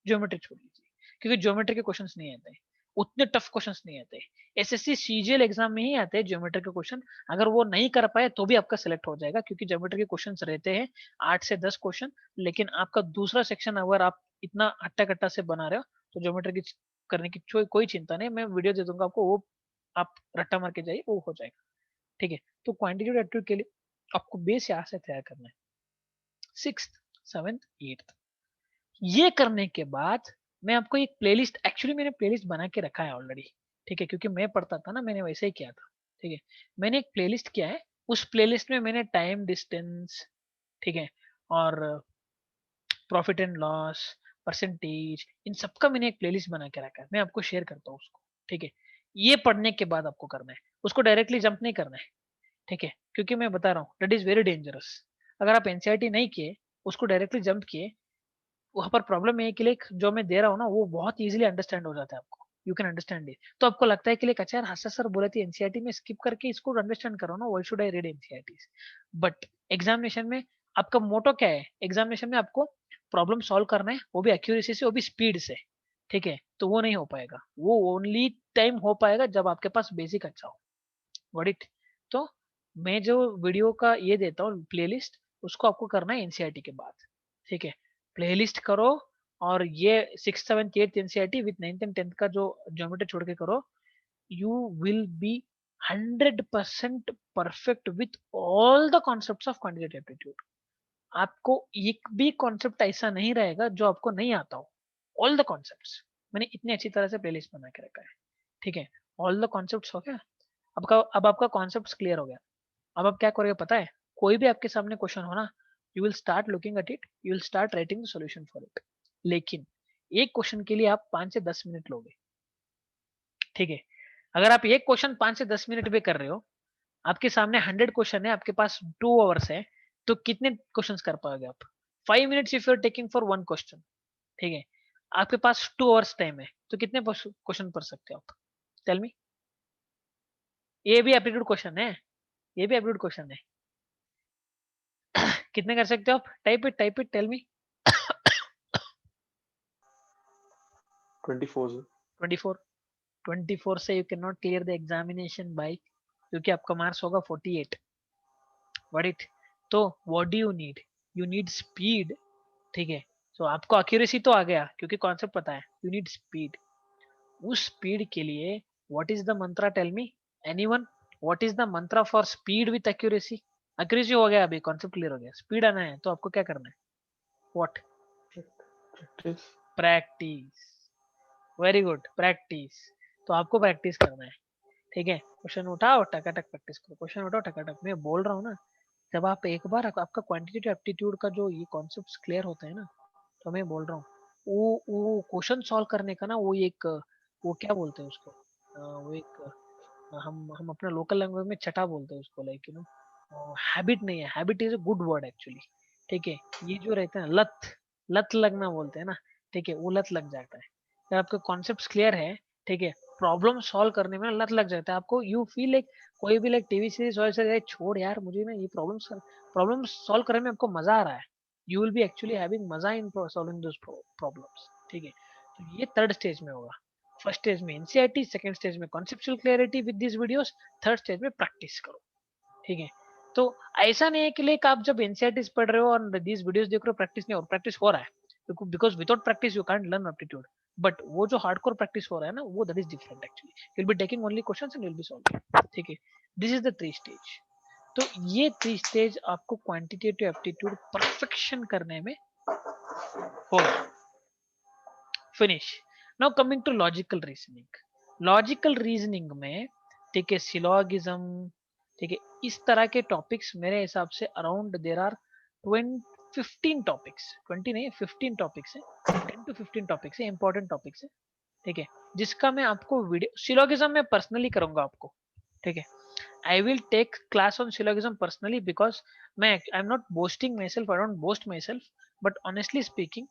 ज्योमेट्री छोड़ दीजिए, क्योंकि ज्योमेट्री के क्वेश्चंस नहीं आते हैं, उतने टफ क्वेश्चंस नहीं आते। एसएससी सीजीएल एग्जाम में ही आते हैं ज्योमेट्री के क्वेश्चन। अगर वो नहीं कर पाए तो भी आपका सिलेक्ट हो जाएगा, क्योंकि ज्योमेट्री के क्वेश्चंस रहते हैं 8 से 10 क्वेश्चन। लेकिन आपका दूसरा सेक्शन अगर आप इतना हट्टा कट्टा से बना रहे हो, तो ज्योमेट्री की करने की कोई चिंता नहीं, मैं वीडियो दे दूंगा आपको, वो आप रट्टा मार के जाइए, वो हो जाएगा। ठीक है, तो क्वांटिटेटिव एप्टीट्यूड के लिए आपको बेस यहाँ से तैयार करना है, 6th 7th 8th। ये करने के बाद मैं आपको एक प्लेलिस्ट, एक्चुअली मैंने प्लेलिस्ट बना के रखा है ऑलरेडी। ठीक है, क्योंकि मैं पढ़ता था ना, मैंने वैसे ही किया था। ठीक है, मैंने एक प्लेलिस्ट किया है, उस प्लेलिस्ट में मैंने टाइम, डिस्टेंस, ठीक है, और प्रॉफिट एंड लॉस, परसेंटेज, इन सबका मैंने एक प्लेलिस्ट बना के रखा है, मैं आपको शेयर करता हूँ उसको। ठीक है, ये पढ़ने के बाद आपको करना है, उसको डायरेक्टली जंप नहीं करना है। ठीक है, क्योंकि मैं बता रहा हूँ दैट इज वेरी डेंजरस। अगर आप एनसीईआरटी नहीं किए, उसको डायरेक्टली जंप किए, वहाँ पर प्रॉब्लम ये है कि लाइक जो मैं दे रहा हूँ ना, वो बहुत इजीली अंडरस्टैंड हो जाता है आपको, यू कैन अंडरस्टैंड इट। तो आपको लगता है कि लाइक अच्छा यार, हर्षद सर बोले थे एनसीईआरटी में स्किप करके इसको अंडरस्टैंड करो ना, why should I read NCERT. But examination में आपका मोटो क्या है? एग्जामिनेशन में आपको प्रॉब्लम सॉल्व करना है, वो भी एक्यूरेसी से, वो भी स्पीड से। ठीक है, तो वो नहीं हो पाएगा, वो ओनली टाइम हो पाएगा जब आपके पास बेसिक अच्छा हो। Got it? तो मैं जो वीडियो का ये देता हूँ प्लेलिस्ट, उसको आपको करना है एनसीईआरटी के बाद। ठीक है, प्लेलिस्ट करो, और ये 6th 7th 8th NCERT with 9th and 10th का जो ज्योमेट्री छोड़ के करो, you will B 100% perfect with all the concepts of quantitative aptitude. आपको एक भी कॉन्सेप्ट ऐसा नहीं रहेगा जो आपको नहीं आता हो, ऑल द कॉन्सेप्ट्स। मैंने इतनी अच्छी तरह से प्लेलिस्ट बना के रखा है। ठीक है, ऑल द कॉन्सेप्ट्स हो गया। अब आपका कॉन्सेप्ट क्लियर हो गया। अब आप क्या करोगे पता है? कोई भी आपके सामने क्वेश्चन हो ना, you will start looking at it, you will start writing the solution for it. लेकिन एक क्वेश्चन के लिए आप 5 से 10 मिनट लोगे। ठीक है, अगर आप एक क्वेश्चन 5 से 10 मिनट में कर रहे हो, आपके सामने 100 क्वेश्चन है, आपके पास 2 आवर्स है, तो कितने क्वेश्चन कर पाओगे आप? 5 minutes if you are taking for one question. ठीक है, आपके पास 2 आवर्स टाइम है, तो कितने क्वेश्चन पढ़ सकते हो आप? Tell me. ये भी एप्टीट्यूड क्वेश्चन है, ये भी एप्टीट्यूड क्वेश्चन है। कितने कर सकते हो आप? Type it, tell me. 24 से। 24। 24 से you can not clear the examination by, क्योंकि आपका मार्क्स होगा 48। व्हाट इट, तो what do you need? You need speed, ठीक है। तो आपको एक्यूरेसी तो आ गया क्योंकि कॉन्सेप्ट पता है, यू नीड स्पीड। उस स्पीड के लिए what is the mantra, tell me anyone, what is the mantra for speed with accuracy? Accuracy हो गया, अभी कॉन्सेप्ट क्लियर हो गया, स्पीड आना है तो आपको क्या करना है? What? Practice. Practice. Very good, practice. तो आपको प्रैक्टिस करना है, ठीक है। क्वेश्चन उठाओ टकाटक प्रैक्टिस करो, क्वेश्चन उठाओ टकाटक। मैं बोल रहा हूँ ना, जब आप एक बार आपका क्वांटिटेटिव एप्टीट्यूड का जो ये कॉन्सेप्ट्स क्लियर होते हैं ना, तो मैं बोल रहा हूँ वो क्वेश्चन सॉल्व करने का ना, वो एक वो क्या बोलते हैं उसको, वो एक हम अपना लोकल लैंग्वेज में छटा बोलते हैं उसको, लाइक यू नो हैबिट नहीं है, habit is a good word actually, ठीक है। ये जो रहता है लत, लत लगना बोलते हैं ना, ठीक है, वो लत लग जाता है जब आपके कॉन्सेप्ट्स क्लियर है, ठीक है। प्रॉब्लम सॉल्व करने में लत लग जाता है आपको, यू फील लाइक कोई भी लाइक टीवी सीरीज वैसे छोड़ यार, मुझे ना ये प्रॉब्लम सॉल्व करने में आपको मजा आ रहा है, you will B actually having मजा इन सॉल्विंग दोस प्रॉब्लम्स, ठीक है। तो ये थर्ड स्टेज में होगा। फर्स्ट स्टेज में एनसीईआरटी, सेकंड स्टेज में conceptual clarity with this videos, third stage में प्रैक्टिस करो, ठीक है। तो ऐसा नहीं है कि लाइक आप जब एनसीईआरटी पढ़ रहे हो और दिस वीडियोस देख रहे हो प्रैक्टिस नहीं हो, प्रैक्टिस हो रहा है, because without practice you can't learn aptitude. But वो जो हार्डकोर प्रैक्टिस हो रहा है ना, वो that is different actually, you will be taking only questions and you will be solving, ठीक है। This is the three stage. तो ये थ्री स्टेज आपको क्वांटिटेटिव एप्टीट्यूड परफेक्शन करने में होगा। Finish. Now coming to logical reasoning. Logical reasoning में, ठीक है, सिलोगिज्म, ठीक है, इस तरह के टॉपिक्स मेरे हिसाब से अराउंड देर आर 15 टॉपिक्स, 20 नहीं 15 टॉपिक्स है, 10 to 15 टॉपिक्स है, इंपॉर्टेंट टॉपिक्स है, ठीक है। जिसका मैं आपको वीडियो, सिलोगिज्म में पर्सनली करूंगा आपको, ठीक है। I will take class on syllogism personally, because मैं I am not boasting myself, I don't boast myself, but honestly speaking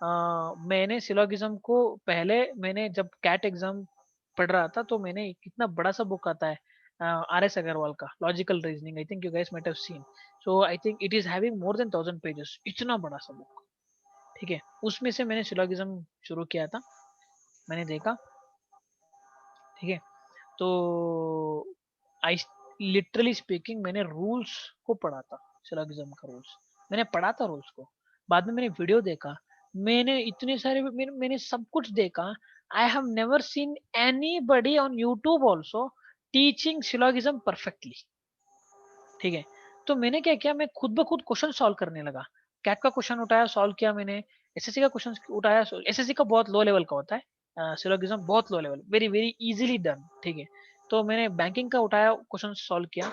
मैंने सिलोगिज्म को पहले, मैंने जब कैट एग्जाम पढ़ रहा था तो मैंने कितना बड़ा सा बुक आता है आर एस अग्रवाल का logical reasoning, I think you guys might have seen. So I think it is having more than 1000 pages, इतना बड़ा सा बुक, ठीक है। उसमें से मैंने सिलोगिज्म शुरू किया था, मैंने देखा, ठीक है। तो आई लिटरली स्पीकिंग मैंने रूल्स को पढ़ा था, सिलोगिज्म का रूल्स मैंने पढ़ा था रूल्स को, बाद में मैंने वीडियो देखा, मैंने इतने सारे मैंने सब कुछ देखा। I have never seen anybody on YouTube also teaching syllogism perfectly, ठीक है। तो मैंने क्या किया, मैं खुद ब खुद क्वेश्चन सॉल्व करने लगा, कैट का क्वेश्चन उठाया सॉल्व किया मैंने, एसएससी का क्वेश्चन उठाया, एसएससी का बहुत लो लेवल का होता है सिलोगिज्म, बहुत low level, very very easily done, ठीक है। तो मैंने बैंकिंग का उठाया क्वेश्चन सॉल्व किया,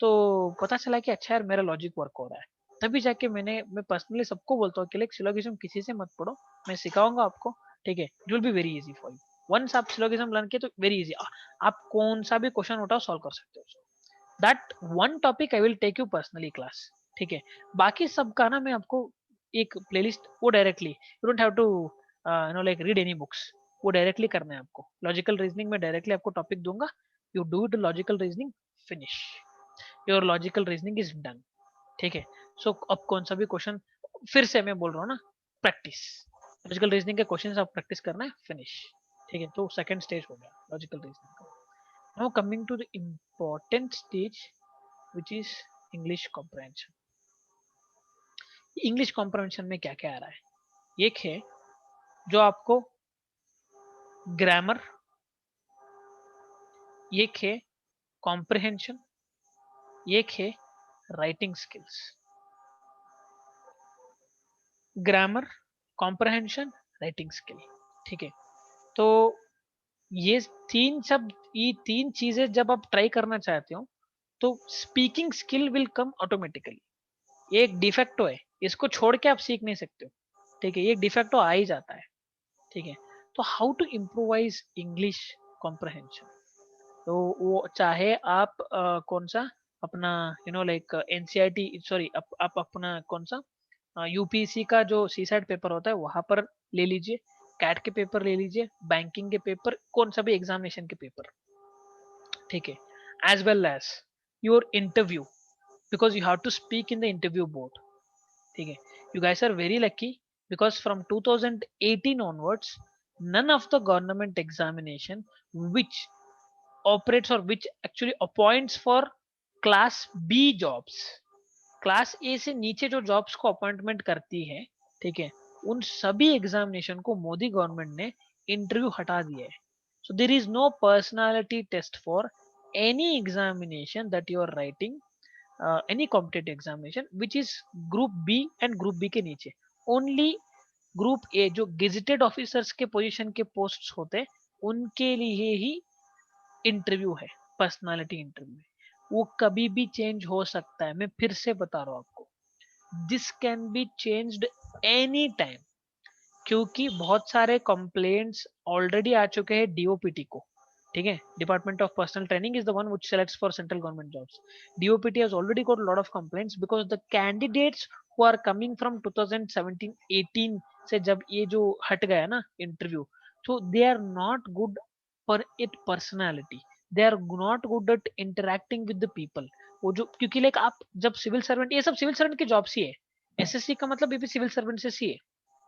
तो पता चला कि अच्छा यार मेरा लॉजिक वर्क हो रहा है। तभी जाके मैं पर्सनली सबको बोलता हूँ कि लाइक सिलोगिज्म किसी से मत पढ़ो, मैं सिखाऊंगा आपको, ठीक है, it will be very easy for you. Once आप सिलोगिज्म लर्न किए तो वेरी इजी, आप कौन सा भी क्वेश्चन उठाओ सॉल्व कर सकते हो, that one topic I will take you personally class, ठीक है। बाकी सबका ना मैं आपको एक प्लेलिस्ट, वो directly you don't have to know like read any books, वो डायरेक्टली करना है आपको। लॉजिकल रीजनिंग में डायरेक्टली आपको टॉपिक दूंगा, you do it logical reasoning, finish, your logical reasoning is done, ठीक है। सो अब कौन सा भी क्वेश्चन, फिर से मैं बोल रहा हूँ ना, प्रैक्टिस, लॉजिकल रीजनिंग के क्वेश्चन आप प्रैक्टिस करना है, फिनिश, ठीक है। तो सेकंड स्टेज हो गया लॉजिकल रीजनिंग का। Now coming to the important stage, which is English comprehension. English comprehension में क्या क्या आ रहा है? एक है जो आपको ग्रामर, एक है कॉम्प्रहेंशन, एक है writing skills. Grammar, comprehension, writing skill, ठीक है। तो ये ये तीन चीजें जब आप ट्राई करना चाहते हो तो speaking skill will come automatically. ये एक डिफेक्टो है, इसको छोड़ के आप सीख नहीं सकते हो, ठीक है, ये डिफेक्टो आ ही जाता है, ठीक है। तो how to improvise English comprehension, तो वो चाहे आप कौन सा अपना you know like NCERT, sorry आप अपना कौन सा यूपीएससी का जो सी साइड पेपर होता है वहां पर ले लीजिए, कैट के पेपर ले लीजिए, बैंकिंग के पेपर, कौन सा भी एग्जामिनेशन के पेपर, ठीक है। as well as your interview, because you have to speak in the interview board. ठीक है, you guys are very lucky because from 2018 onwards, none of the government examination which operates or which actually appoints for class B jobs, class ए से नीचे जो jobs को appointment करती है, ठीक है, उन सभी एग्जामिनेशन को मोदी गवर्नमेंट ने इंटरव्यू हटा दिया है. So there is no personality test for any examination that you are writing, any competitive examination which is group B and group B के नीचे. ओनली ग्रुप ए जो गेजेटेड ऑफिसर्स के position के posts होते हैं, उनके लिए ही इंटरव्यू है, पर्सनालिटी इंटरव्यू है. वो कभी भी चेंज हो सकता है, मैं फिर से बता रहा हूँ आपको, this can be changed any time, क्योंकि बहुत सारे कंप्लेंट्स ऑलरेडी आ चुके हैं डीओपीटी को. ठीक है, department of personal training is the one which selects for central government jobs. DOPT has already got lot of complaints because the candidates who are coming from 2017-18 से जब ये जो हट गया ना interview, so they are not good for it personality, they are not good at interacting with the people. वो जो, क्योंकि लाइक आप जब सिविल सर्वेंट, ये सब सिविल सर्वेंट की जॉब्स ही है, एसएससी का मतलब ये भी सिविल सर्वेंट से सी है.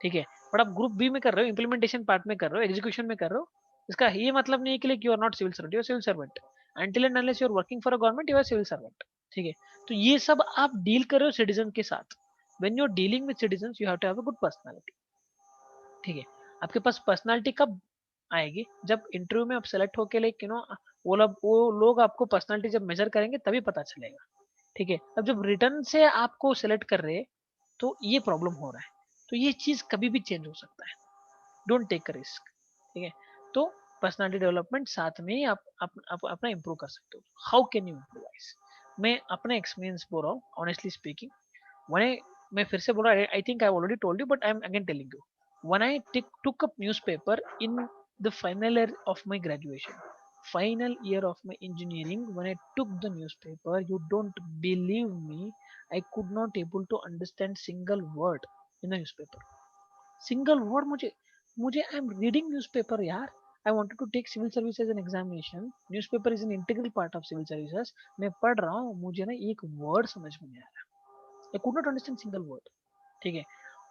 ठीक है, बट आप ग्रुप बी में कर रहे हो, इम्प्लीमेंटेशन पार्ट में कर रहे हो, एग्जीक्यूशन में कर रहे हो, इसका ये मतलब नहीं है कि like you are not civil servant, you are civil servant until and unless you are working for a government, you are civil servant. ठीक है, तो ये सब आप डील कर रहे हो सिटीजन के साथ. When you are dealing with citizens you have to have a good personality. ठीक है, आपके पास पर्सनालिटी कब आएगी? जब इंटरव्यू में आप सेलेक्ट होके लाइक वो लोग आपको पर्सनालिटी जब मेजर करेंगे तभी पता चलेगा. ठीक है, अब जब रिटर्न से आपको सेलेक्ट कर रहे हैं तो ये प्रॉब्लम हो रहा है. तो ये चीज कभी भी चेंज हो सकता है, डोंट टेक रिस्क. ठीक है, तो पर्सनालिटी डेवलपमेंट साथ में ही आप अपना इम्प्रूव कर सकते हो. How can you improvise? मैं अपना एक्सपीरियंस बोल रहा हूँ, ऑनेस्टली स्पीकिंग. मैं फिर से बोल रहा हूँ, I think I already told you but I am again telling you. when I took up newspaper in the final year of my graduation, final year of my engineering, when I took the newspaper, you don't believe me, I could not able to understand single word in the newspaper. Single word मुझे मुझे I am reading newspaper यार. I wanted to take civil services an examination. Newspaper is an integral part of civil services. मैं पढ़ रहा हूँ, मुझे ना एक word समझ में नहीं आ रहा. I could not understand single word. ठीक है,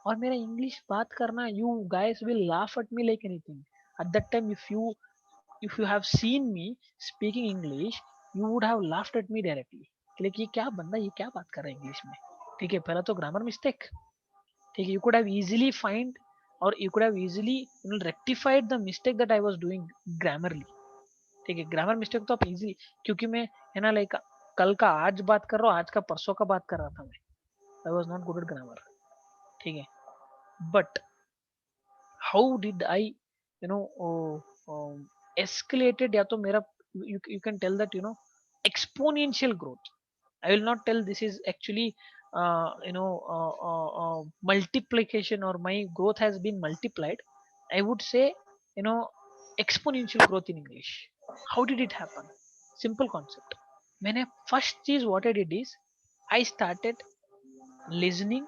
और मेरा इंग्लिश बात करना, you guys will laugh at me like anything. At that time if you have seen me speaking English, you would have laughed at me directly. Like ये क्या बंदा, ये क्या बात कर रहा है इंग्लिश में. ठीक है, पहला तो ग्रामर मिस्टेक. ठीक है, you could have easily find और you could have easily rectified the mistake that I was doing grammatically. ठीक है, ग्रामर मिस्टेक तो आप इजीली, क्योंकि मैं है ना लाइक कल का आज बात कर रहा हूँ, आज का परसों का बात कर रहा था मैं. I was not good at grammar. ठीक है, but how did I, you know, escalated, या तो मेरा, you can tell that, exponential growth. I will not tell this is actually multiplication or my growth has been multiplied. I would say, you know, exponential growth in English. How did it happen? Simple concept. मैंने first चीज what I did is I started listening,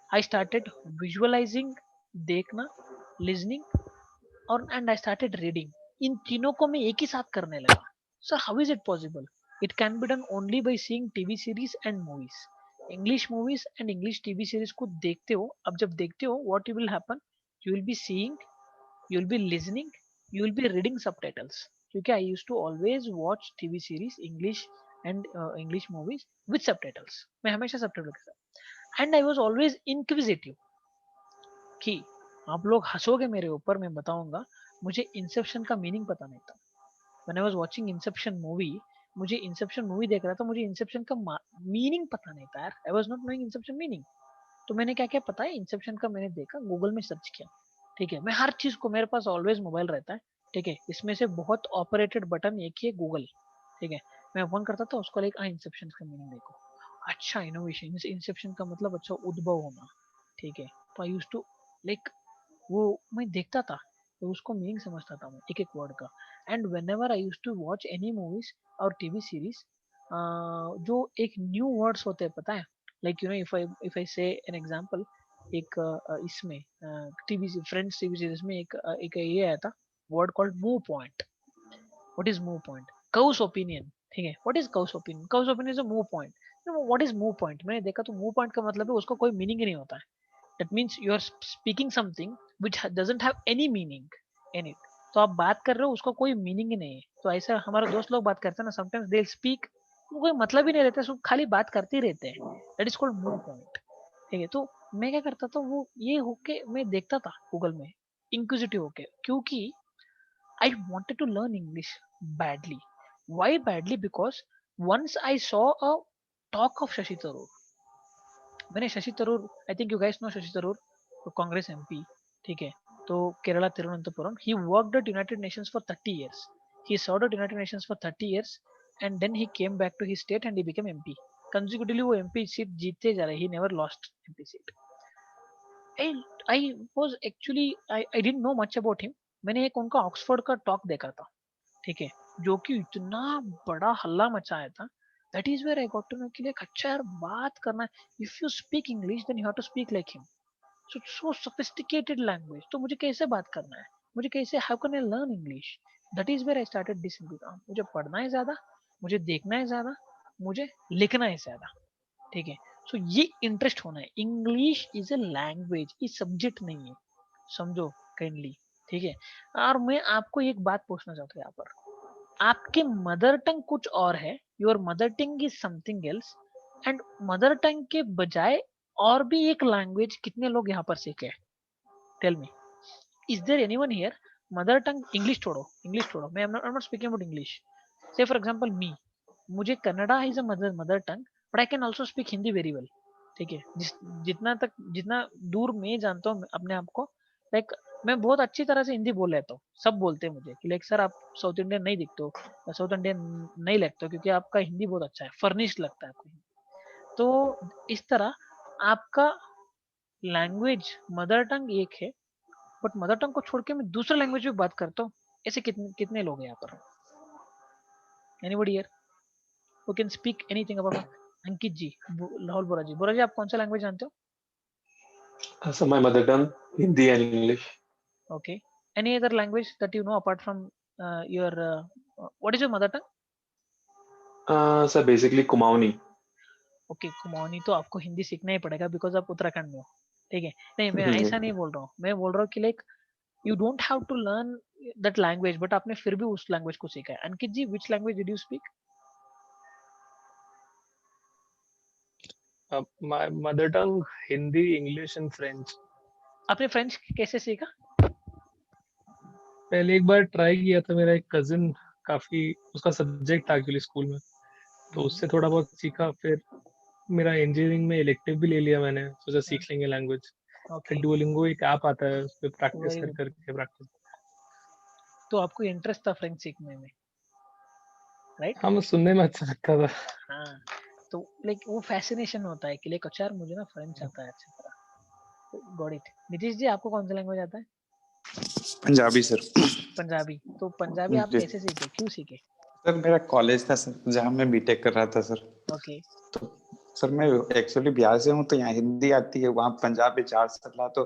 I started visualizing, देखना, listening, और and I started reading. इन तीनों को मैं एक ही साथ करने लगा. Sir how is it possible? It can be done only by seeing TV series and movies. English movies and English TV series को देखते हो, अब जब देखते हो what you will happen, you will be seeing, you will be listening, you will be reading subtitles. क्योंकि I used to always watch TV series English and English movies with subtitles. मैं हमेशा सबटाइटल के साथ. And I was always inquisitive कि आप लोग हंसोगे मेरे ऊपर, मैं बताऊंगा. मुझे इंसेप्शन का मीनिंग पता नहीं था. When I was watching Inception movie, मुझे इंसेप्शन मूवी देख रहा था, मुझे इंसेप्शन का मीनिंग पता नहीं था यार. I was not knowing Inception meaning. तो मैंने क्या क्या पता है, इंसेप्शन का मैंने देखा, गूगल में सर्च किया. ठीक है, मैं हर चीज को, मेरे पास ऑलवेज मोबाइल रहता है. ठीक है, इसमें से बहुत ऑपरेटेड बटन एक ही है, गूगल. ठीक है, मैं ओपन करता था उसको, लाइक इंसेप्शन का मीनिंग देखो. अच्छा, इनोवेशन, इंसेप्शन का मतलब अच्छा उद्भव होना. ठीक है, तो आई यूज टू लाइक, वो मैं देखता था तो उसको मीनिंग समझता था मैं एक एक वर्ड का. And whenever I use to watch any movies और टीवी सीरीज, जो एक न्यू वर्ड्स होते हैं पता है, लाइक इफ आई से एन एग्जांपल, एक इसमें टीवी फ्रेंड्स टीवी सीरीज में एक ये आया था word called move point. What is move point? Curves opinion, ठीक है, what is curves opinion? Curves opinion is a move point. What is move point? मैंने देखा तो मूव पॉइंट का मतलब है उसका कोई मीनिंग ही नहीं होता है। That means you are speaking something which doesn't have any meaning in it. तो आप बात कर रहे हो उसका कोई मीनिंग ही नहीं है। तो ऐसा हमारे दोस्त लोग बात करते हैं ना, समटाइम्स दे स्पीक, कोई मतलब ही नहीं रहता, सिर्फ खाली बात करते ही रहते हैं। That is called move point, ठीक है। तो मैं क्या करता था, वो ये होके मैं देखता था गूगल में, इंक्विजिटिव होके, क्योंकि I wanted to learn English badly. Why badly? Because once I saw a talk of Shashi Tharoor. मैंने Shashi Tharoor, I think you guys know Shashi Tharoor, Congress MP, ठीक है। तो Kerala Thiruvananthapuram, he worked at United Nations for 30 years. He served at United Nations for 30 years and then he came back to his state and he became MP. Consecutively वो MP seat जीतते जा रहे, he never lost MP seat. I I was actually I didn't know much about him. मैंने एक उनका Oxford का talk देखा था, ठीक है, जो कि इतना बड़ा हल्ला मचाया था। That is where I got to know कि लाइक अच्छा यार, बात करना है, if you speak English then you have to speak like him. So sophisticated language, तो मुझे कैसे बात करना है, मुझे कैसे, how can I learn English? That is where I started this. मुझे पढ़ना है ज्यादा, मुझे देखना है ज्यादा, मुझे लिखना है ज्यादा, ठीक है। सो ये इंटरेस्ट होना है। इंग्लिश इज ए लैंग्वेज, ये सब्जेक्ट नहीं है, समझो काइंडली, ठीक है। और मैं आपको एक बात पूछना चाहता हूँ यहाँ पर, आपके मदर टंग कुछ और है, your mother tongue is something else, and mother tongue के बजाय और भी एक लैंग्वेज कितने लोग यहाँ पर सीखे? Tell me, is there anyone here? Mother tongue, English छोड़ो, मैं I am not speaking about English. Say for example me, मुझे Kannada is a mother tongue, but I can also speak Hindi very well, ठीक है। जितना दूर मैं जानता हूँ अपने आप को, लाइक मैं बहुत अच्छी तरह से हिंदी बोल लेता हूँ। सब बोलते हैं मुझे कि लाइक सर आप साउथ इंडियन नहीं दिखते हो, साउथ इंडियन नहीं लगते हो, क्योंकि आपका हिंदी बहुत अच्छा है, फर्निश्ड लगता है आपको हिंदी। तो इस तरह आपका लैंग्वेज मदर टंग एक है, बट मदर टंग को छोड़ के मैं दूसरे लैंग्वेज में बात करता हूँ। ऐसे कितने कितने लोग हैं यहाँ पर? Anybody here who can speak anything about? Ankit ji, Lahaul Bora ji, आप कौन सा लैंग्वेज जानते हो? So my mother tongue, Hindi and English. Okay. Any other language that you know apart from your what is your mother tongue? So basically Kumaoni. Okay, Kumaoni तो आपको हिंदी सीखना ही पड़ेगा because आप उत्तराखंड में हो, ठीक है। नहीं, मैं ऐसा नहीं बोल रहा हूँ, मैं बोल रहा हूँ कि like you don't have to learn that language, but आपने फिर भी उस लैंग्वेज को सीखा है। Ankit ji, which language did you speak? My mother tongue, Hindi, English and French. आपने फ्रेंच कैसे सीखा? पहले एक बार ट्राई किया था, मेरा एक कजिन काफी उसका सब्जेक्ट था एक्चुअली स्कूल में, तो उससे थोड़ा बहुत सीखा। फिर मेरा इंजीनियरिंग में इलेक्टिव भी ले लिया मैंने, सोचा सीख लेंगे लैंग्वेज। फिर ओके, डुओलिंगो एक ऐप आता है, उस पर प्रैक्टिस वेरी कर गुड। करके प्रैक्टिस। तो आपको इंटरेस्ट था फ्रेंच सीखने में, राइट? हाँ, मैं सुनने में अच्छा लगता था। हाँ, तो लाइक वो फैसिनेशन होता है कि लाइक अच्छा यार, मुझे ना फ्रेंच आता है अच्छी तरह। Got it. नीतीश जी, आपको कौन सा लैंग्वेज आता है? पंजाबी सर। पंजाबी। तो पंजाबी आप जी कैसे सीखे, क्यों सीखे? सर, मेरा कॉलेज था सर जहाँ मैं बीटेक कर रहा था सर। ओके, तो सर मैं एक्चुअली बिहार से हूँ, तो यहाँ हिंदी आती है, वहाँ पंजाब में 4 साल रहा, तो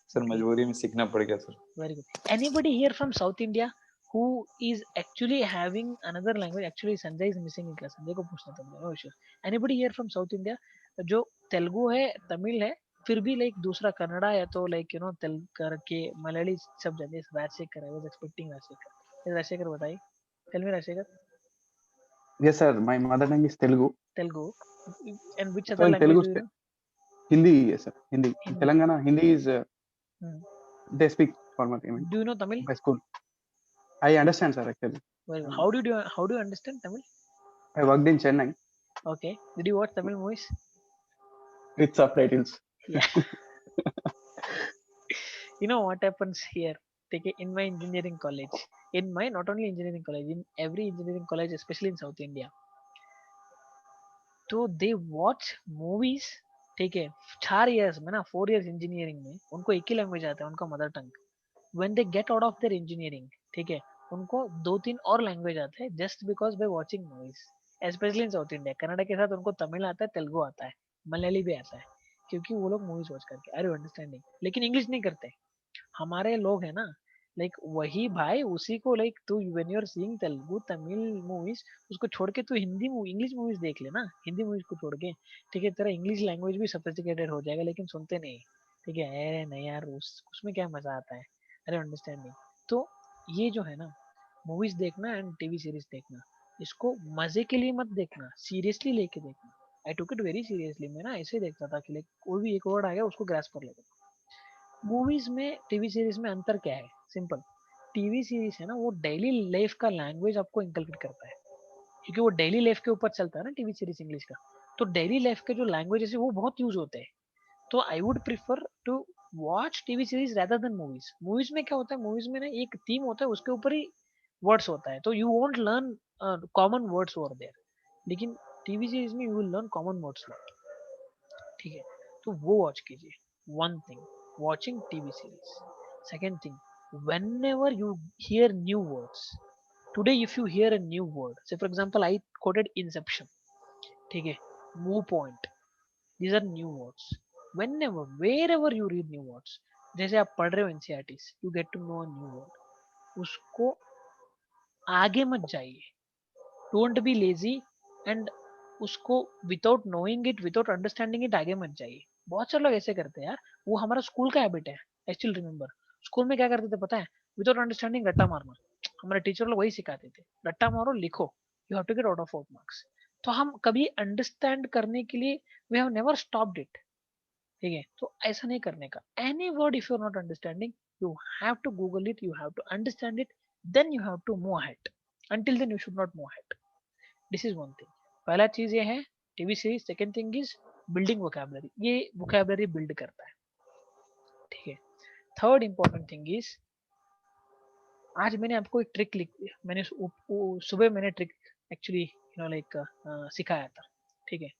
सर ओके, मजबूरी में सीखना पड़ गया sir. Very good. Anybody here from south India who is actually having another language? Actually Sanjay is missing in class, Sanjay को पूछना था मुझे, no issues. Anybody here from South India जो तेलुगु है, तमिल है, फिर भी लाइक दूसरा कन्नड़ा है, तो लाइक यू नो तेलुगु करके मलयाली सब जाते हैं। Rajshekhar, I was expecting Rajshekhar. Rajshekhar बताइए, tell me Rajshekhar. Yes, sir. My mother tongue is Telugu. Telugu, and which So other in language Telugu, do you know? Hindi, yes, sir. Hindi. In Hindi. Telangana, Hindi is Hmm. they speak formally. I mean, Do you know Tamil? by school. I understand, sir. Actually, Well, um, how do you understand Tamil? I worked in Chennai Okay. Did you watch Tamil movies? with subtitles. Yeah. You know what happens here? Take it in my engineering college. In my not only engineering college, in every engineering college, especially in South India. तो they watch movies, ठीक है। 4 years में ना, 4 years engineering में उनको एक ही language आता है, उनका mother tongue. When they get out of their engineering, ठीक है, उनको 2-3 और लैंग्वेज आते हैं, just because by watching movies. Specially in south India, Kannada के साथ उनको तमिल आता है, तेलुगु आता है, मलयाली भी आता है, क्योंकि वो लोग मूवीज वॉच करके। Are you understanding? लेकिन इंग्लिश नहीं करते। हमारे लोग हैं ना, लाइक वही भाई, उसी को like to when you are seeing Telugu Tamil movies, उसको छोड़ के तू हिंदी इंग्लिश मूवीज देख लेना, हिंदी मूवीज को छोड़ के। ठीक है, तेरा इंग्लिश लैंग्वेज भी सोफिस्टिकेटेड हो जाएगा, लेकिन सुनते नहीं। ठीक है, अरे नहीं यार, उसमें क्या मजा आता है, अरे अंडरस्टैंडिंग। तो ये जो है ना, मूवीज देखना एंड टीवी सीरीज देखना, इसको मजे के लिए मत देखना, सीरियसली लेके देखना। आई टुक इट वेरी सीरियसली। मैं ना ऐसे ही देखता था कि लाइक कोई भी एक वर्ड आ गया उसको ग्रैस्प कर लेता। मूवीज में टीवी सीरीज में अंतर क्या है? सिंपल। टीवी सीरीज है ना, वो डेली लाइफ का लैंग्वेज आपको इंकलकेट करता है, क्योंकि वो डेली लाइफ के ऊपर चलता है ना टीवी सीरीज इंग्लिश का। तो डेली लाइफ के जो लैंग्वेज है वो बहुत यूज होते हैं। तो I would prefer to watch TV series rather than movies. Movies में क्या होता है, मूवीज में ना एक थीम होता है, उसके ऊपर ही वर्ड्स होता है, तो you won't learn common words over there. लेकिन टीवी सीरीज में you will learn common words. ठीक है, तो वो वॉच कीजिए। One thing, watching TV series. Second thing, whenever you hear new words, today if you hear a new word, say for example I quoted inception, ठीक है, move point, these are new words. Whenever wherever you read new words, जैसे आप पढ़ रहे हो NCERTs, you get to know a new word, उसको आगे मत जाइए, डोंट बी लेजी, एंड उसको without knowing it, without understanding it आगे मत जाइए। बहुत सारे लोग ऐसे करते हैं यार, वो हमारा स्कूल का हैबिट है। आई स्टिल रिमेम्बर, स्कूल में क्या करते थे पता है? विदाउट अंडरस्टैंडिंग रट्टा मारना। हमारे टीचर लोग वही सिखाते थे, रट्टा मारो, लिखो, you have to get out of 4 marks. तो हम कभी अंडरस्टैंड करने के लिए we have never stopped it. ठीक है, तो ऐसा नहीं करने का। Any word if you are not understanding, you have to Google it, you have to understand it, then you have to move ahead. until then you should not move ahead. This is one thing. पहला चीज ये है TV series. Second thing is building vocabulary, ये vocabulary build करता है। ठीक है, third important thing is, आज मैंने आपको एक ट्रिक मैंने सुबह मैंने ट्रिक एक्चुअली लाइक सिखाया था। ठीक है,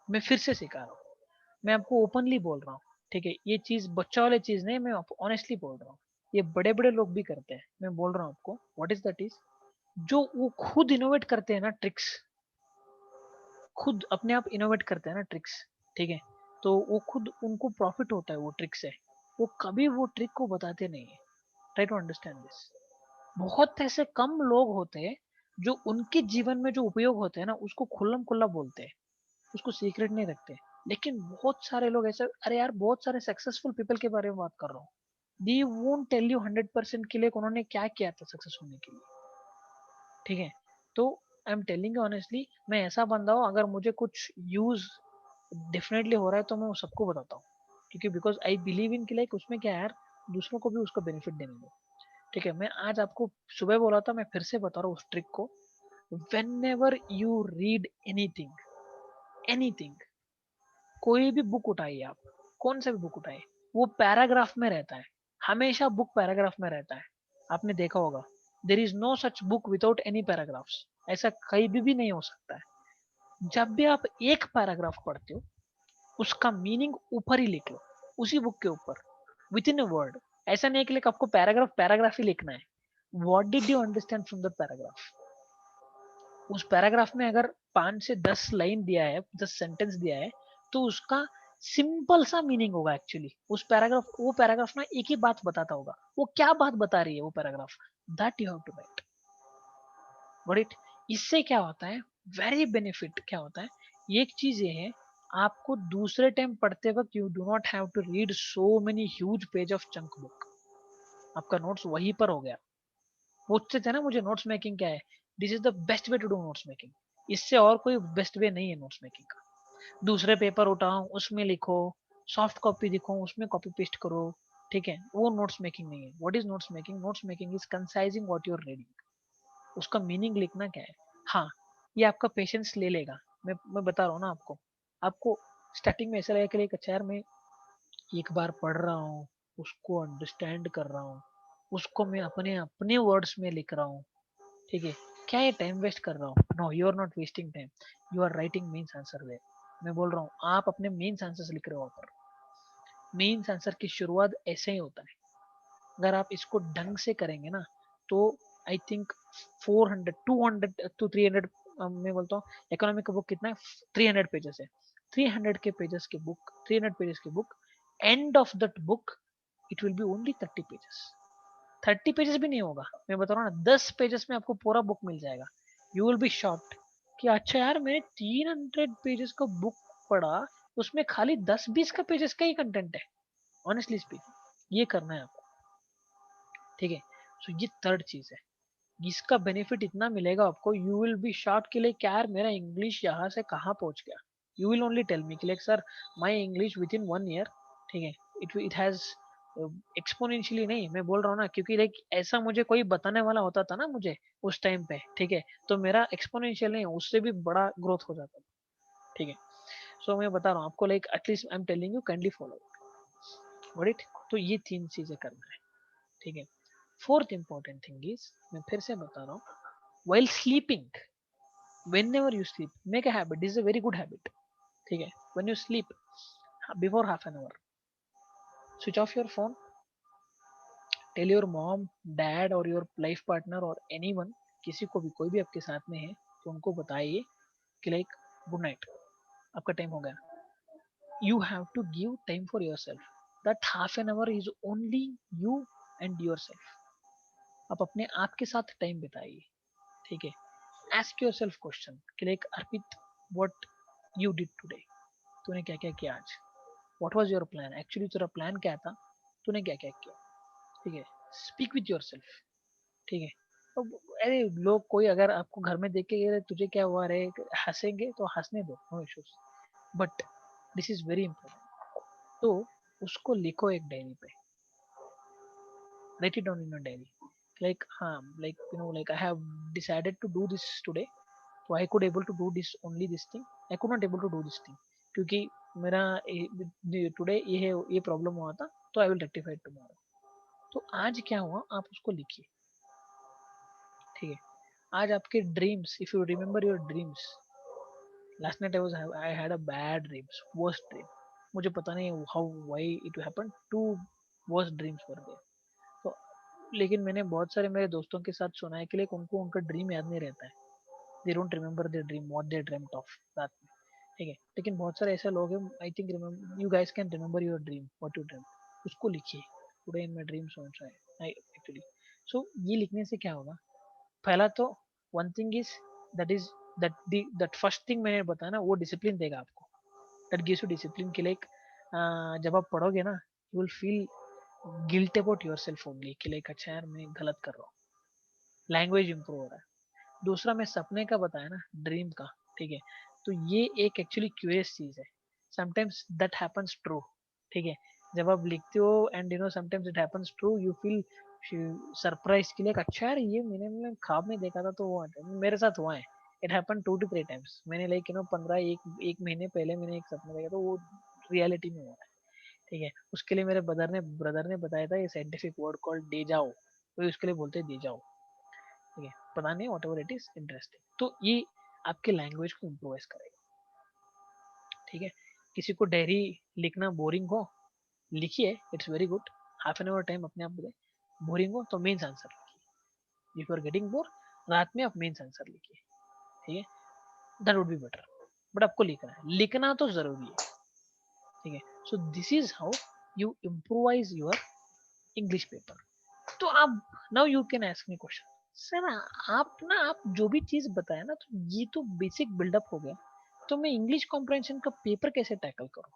मैं फिर से सिखा रहा हूँ, मैं आपको ओपनली बोल रहा हूँ। ठीक है, ये चीज बच्चा वाली चीज नहीं, मैं ऑनेस्टली बोल रहा हूँ, ये बड़े बड़े लोग भी करते हैं। मैं बोल रहा हूँ आपको, व्हाट इज दैट इज, जो वो खुद इनोवेट करते हैं ना ट्रिक्स, खुद अपने आप इनोवेट करते हैं ना ट्रिक्स। ठीक है, तो वो खुद उनको प्रॉफिट होता है वो ट्रिक से, वो कभी वो ट्रिक को बताते नहीं है। Try to understand this. बहुत ऐसे कम लोग होते हैं जो उनके जीवन में जो उपयोग होते हैं ना उसको खुल्लम खुल्ला बोलते हैं, उसको सीक्रेट नहीं रखते। लेकिन बहुत सारे लोग ऐसे, अरे यार बहुत सारे सक्सेसफुल पीपल के बारे में बात कर रहा हूँ, दी वोंट टेल यू 100% के लिए उन्होंने क्या किया था सक्सेस होने के लिए। ठीक है, तो आई एम टेलिंग यू ऑनेस्टली, मैं ऐसा बंदा हूँ, अगर मुझे कुछ यूज डेफिनेटली हो रहा है तो मैं वो सबको बताता हूँ, क्योंकि बिकॉज आई बिलीव इन कि लाइक उसमें क्या है यार, दूसरों को भी उसका बेनिफिट देने दो। ठीक है, मैं आज आपको सुबह बोला था, मैं फिर से बता रहा हूँ उस ट्रिक को। whenever you read anything, anything, कोई भी बुक उठाइए आप, कौन सा भी बुक उठाइए, वो पैराग्राफ में रहता है, हमेशा बुक पैराग्राफ में रहता है। आपने देखा होगा, there is no such book without any paragraphs, ऐसा कहीं भी नहीं हो सकता है। जब भी आप एक पैराग्राफ पढ़ते हो, उसका मीनिंग ऊपर ही लिख लो, उसी बुक के ऊपर, विद इन अ वर्ड। ऐसा नहीं है कि आपको पैराग्राफ पैराग्राफ ही लिखना है। What did you understand from the paragraph? उस पैराग्राफ में अगर 5 से 10 लाइन दिया है, 10 सेंटेंस दिया है, तो उसका सिंपल सा मीनिंग होगा एक्चुअली। उस पैराग्राफ, वो पैराग्राफ ना एक ही बात बताता होगा, वो क्या बात बता रही है वो paragraph, that you have to write. But it, इससे क्या होता है, वेरी बेनिफिट क्या होता है, एक चीज ये है, आपको दूसरे टाइम पढ़ते वक्त you do not have to read so many huge page of chunk book, आपका नोट्स वहीं पर हो गया। पूछते थे ना मुझे नोट्स मेकिंग क्या है, this is the best way to do notes making. इससे और कोई बेस्ट वे नहीं है नोट्स मेकिंग का। दूसरे पेपर उठाओ, उसमें लिखो, सॉफ्ट कॉपी दिखो, उसमें कॉपी पेस्ट करो। ठीक है, वो नोट्स मेकिंग नहीं है। What is notes making? Notes making is concising what you are reading, उसका मीनिंग लिखना क्या है। हाँ, ये आपका पेशेंस ले लेगा। मैं बता रहा हूँ ना आपको, आपको स्टार्टिंग में ऐसा लगेगा कि अच्छा यार मैं एक बार पढ़ रहा हूँ, उसको अंडरस्टैंड कर रहा हूँ, उसको मैं अपने अपने वर्ड्स में लिख रहा हूँ। ठीक है, क्या ये टाइम वेस्ट कर रहा हूँ? No, you are not wasting time, you are writing means answer way. मैं बोल रहा हूँ आप अपने मीन्स आंसर्स लिख रहे हो वहाँ पर। मीन्स आंसर की शुरुआत ऐसे ही होता है। अगर आप इसको ढंग से करेंगे ना, तो आई थिंक 400 200 टू 300, मैं बोलता हूँ इकोनॉमी का बुक कितना है, 300 पेजेस है। 300 के पेजेस की बुक, 300 पेजेस की book, end of that book it will B only 30 pages. 30 pages भी नहीं होगा, मैं बता रहा हूँ ना, 10 पेजेस में आपको पूरा बुक मिल जाएगा। यू विल बी शॉक्ड कि अच्छा यार मैंने 300 पेजेस का बुक पढ़ा, उसमें खाली 10-20 का पेजेस का ही कंटेंट है। ऑनेस्टली स्पीकिंग ये करना है आपको, ठीक है। सो ये थर्ड चीज है, इसका बेनिफिट इतना मिलेगा आपको, यू विल बी शॉक्ड कि लाइक यार मेरा इंग्लिश यहाँ से कहाँ पहुंच गया। You will only tell me कि like sir my English within 1 year, ठीक है, इट हैज एक्सपोनेंशियली, नहीं मैं बोल रहा हूँ ना, क्योंकि लाइक ऐसा मुझे कोई बताने वाला होता था ना मुझे उस टाइम पे, ठीक है, तो मेरा एक्सपोनेंशियल नहीं, उससे भी बड़ा ग्रोथ हो जाता था, ठीक है। सो मैं बता रहा हूँ आपको, like at least I am telling you, kindly follow it. तो ये 3 चीजें करना है, ठीक है। फोर्थ इंपॉर्टेंट थिंग इज, मैं फिर से बता रहा हूँ, while sleeping, whenever you sleep, make a habit, this is a very good habit, ठीक है। when you sleep, before half an hour, switch off your phone, tell your mom, dad or your life partner or anyone, किसी को भी, कोई भी आपके साथ में है तो उनको बताइए कि लाइक गुड नाइट, आपका टाइम हो गया। you have to give time for yourself, that half an hour is only you and yourself, आप अपने आप के साथ टाइम बिताइए, ठीक है। ask yourself question कि like Arpit, what you did today, तूने क्या क्या किया आज, what was your plan, actually तेरा प्लान क्या था, तूने क्या क्या किया, ठीक है। स्पीक विथ योर सेल्फ, ठीक है। अब अरे लोग कोई अगर आपको घर में देख के तुझे क्या हुआ रे हंसेंगे तो हंसने दो, no issues, but this is very important. तो उसको लिखो एक डायरी पे, write it down in your diary, like हाँ, like you know, like I have decided to do this today, so I could able to do this, only this thing, I could not able to do this thing, क्योंकि मेरा today ये problem हुआ था, तो I will rectify tomorrow. तो आज क्या हुआ आप उसको लिखिए, ठीक है। आज आपके dreams, if you remember your dreams, last night I had a bad dreams, worst dream, मुझे पता नहीं how why it happened, two worst dreams were there. तो लेकिन मैंने बहुत सारे मेरे दोस्तों के साथ सुना है कि लाइक उनको उनका ड्रीम याद नहीं रहता है, they don't remember their dream, what they dreamed of रात में, ठीक है। लेकिन बहुत सारे ऐसे लोग हैं, I think you guys can remember your dream, what you dream, उसको लिखिए, today in my dream so and so, actually. So ये लिखने से क्या होगा, पहला तो one thing is, that is that first thing मैंने बताया ना, वो डिसिप्लिन देगा आपको, दैट गिव्स यू डिसिप्लिन कि लाइक जब आप पढ़ोगे ना, you will feel guilt about yourself only कि लाइक अच्छा यार मैं गलत कर रहा हूँ, लैंग्वेज इंप्रूव हो रहा है। दूसरा मैं सपने का बताया ना, ड्रीम का, ठीक है, तो ये एक एक्चुअली क्यूरियस चीज है, समटाइम्स दैट हैपेंस ट्रू, ठीक है। जब आप लिखते हो and you know sometimes it happens true, you feel surprise कि लाइक अच्छा यार ये मैंने ख्वाब में देखा था, तो वो मेरे साथ हुआ है, इट हैपन 2 to 3 times, मैंने लाइक यू नो 15 एक महीने पहले मैंने एक सपना देखा, तो वो रियलिटी में हुआ है, ठीक है। उसके लिए मेरे ब्रदर ने बताया था, ये साइंटिफिक वर्ड कॉल्ड डेजाओ, तो उसके लिए बोलते हैं डेजाओ, ठीक है। पता नहीं, what ever it is interesting, तो ये आपके लैंग्वेज को इम्प्रोवाइज करेगा, ठीक है। किसी को डायरी लिखना बोरिंग हो, लिखिए, it's very good, half an hour time अपने आप दे। बोरिंग हो तो मेन्स आंसर लिखिए, if you are getting bore, रात में आप मेन्स आंसर लिखिए, ठीक है, that would be better, but आपको लिखना है, लिखना तो जरूरी है, ठीक है। So this is how you improvise your English paper. तो आप now you can ask me question, sir आप जो भी चीज बताया ना, तो ये तो बेसिक बिल्डअप हो गया, तो मैं इंग्लिश कॉम्प्रहेंशन का पेपर कैसे टैकल करूं?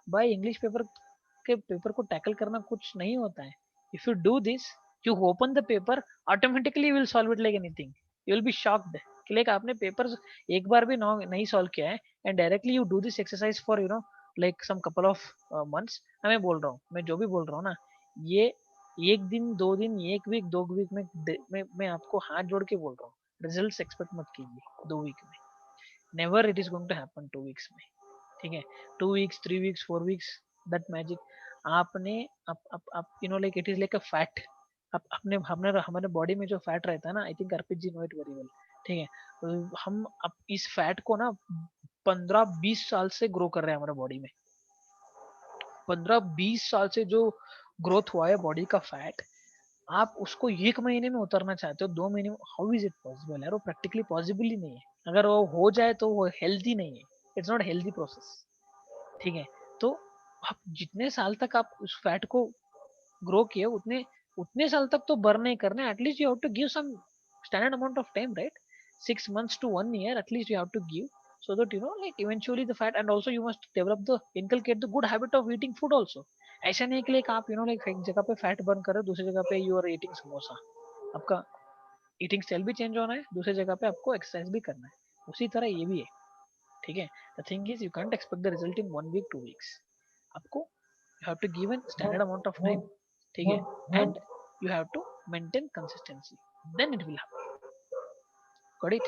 भाई इंग्लिश पेपर को टैकल करना कुछ नहीं होता है, if you do this, you open the paper, automatically you will solve it like anything, you will be shocked कि लाइक आपने पेपर एक बार भी नहीं सॉल्व किया है, and directly you do this exercise for you know like some couple of months. मैं बोल रहा हूँ, मैं जो भी बोल रहा हूँ ना, ये 1 दिन 2 दिन 1 वीक 2 वीक में मैं आपको हाथ जोड़ के बोल रहा हूँ, रिजल्ट्स एक्सपेक्ट मत कीजिए 2 वीक में, never it is going to happen 2 weeks में, ठीक है। 2 weeks 3 weeks 4 weeks, that magic आपने आप you know like it is like a fat, आप अपने हमारे बॉडी में जो फैट रहता है ना, I think Arpit ji know it very well, ठीक है। हम अब इस फैट को ना 15-20 साल से ग्रो कर रहे हैं हमारे बॉडी में, 15-20 साल से जो ग्रोथ हुआ है बॉडी का फैट, आप उसको 1 महीने में उतारना चाहते हो, 2 महीने में, हाउ इज इट पॉसिबल यार? वो प्रैक्टिकली पॉसिबल ही नहीं है, अगर वो हो जाए तो वो हेल्दी नहीं है, इट्स नॉट हेल्दी प्रोसेस, ठीक है। तो आप जितने साल तक आप उस फैट को ग्रो किए, उतने उतने साल तक तो burn नहीं करना, at least you have to give some standard amount of time, right? 6 months to 1 year at least you have to give, so that you know like eventually the fat, and also you must develop the inculcate the good habit of eating food also. ऐसा नहीं कि like आप you know like एक जगह पे fat burn कर रहे हो, दूसरी जगह पे you are eating समोसा, आपका ईटिंग स्टाइल भी चेंज होना है, दूसरी जगह पे आपको एक्सरसाइज भी करना है, उसी तरह ये भी है, ठीक है। The thing is you can't expect the result in 1 week 2 weeks, आपको you have to give an standard amount of time, ठीक है, and you have to maintain consistency, then it will happen, got it.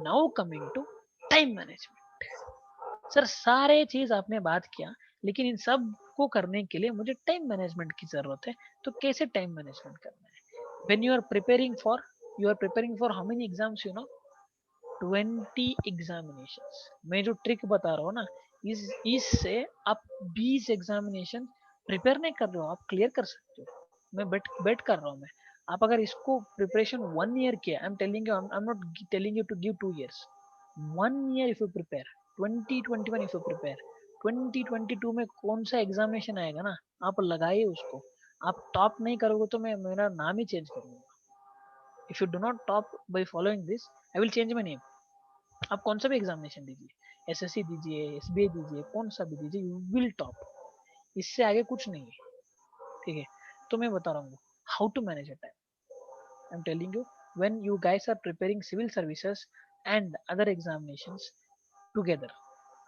Now coming to time management. Sir सारे चीज आपने बात किया, लेकिन इन सब को करने के लिए मुझे टाइम मैनेजमेंट की जरूरत है, तो कैसे टाइम मैनेजमेंट करना है? When you are preparing for how many exams, you know 20 examinations. मैं जो ट्रिक बता रहा हूँ ना, इससे आप 20 एग्जामिनेशन प्रिपेयर नहीं कर रहे हो, आप क्लियर कर सकते हो। मैं बेट कर रहा हूँ मैं, आप अगर इसको प्रिपरेशन 1 ईयर किया, I am telling you, I am not telling you to give 2 years, 1 year if you prepare, 2021 if you prepare, 2022 में कौन सा एग्जामिनेशन आएगा ना, आप लगाइए उसको। आप टॉप नहीं करोगे तो मैं मेरा नाम ही चेंज करूंगा। If you do not top by following this, I will change my name. आप कौन सा भी एग्जामिनेशन दीजिए, एसएससी दीजिए, एसबीआई दीजिए, कौन सा भी दीजिए, यू विल टॉप। इससे आगे कुछ नहीं है, ठीक है। तो मैं बता रहा हूँ how to manage a time. I am telling you, when you guys are preparing civil services and other examinations together,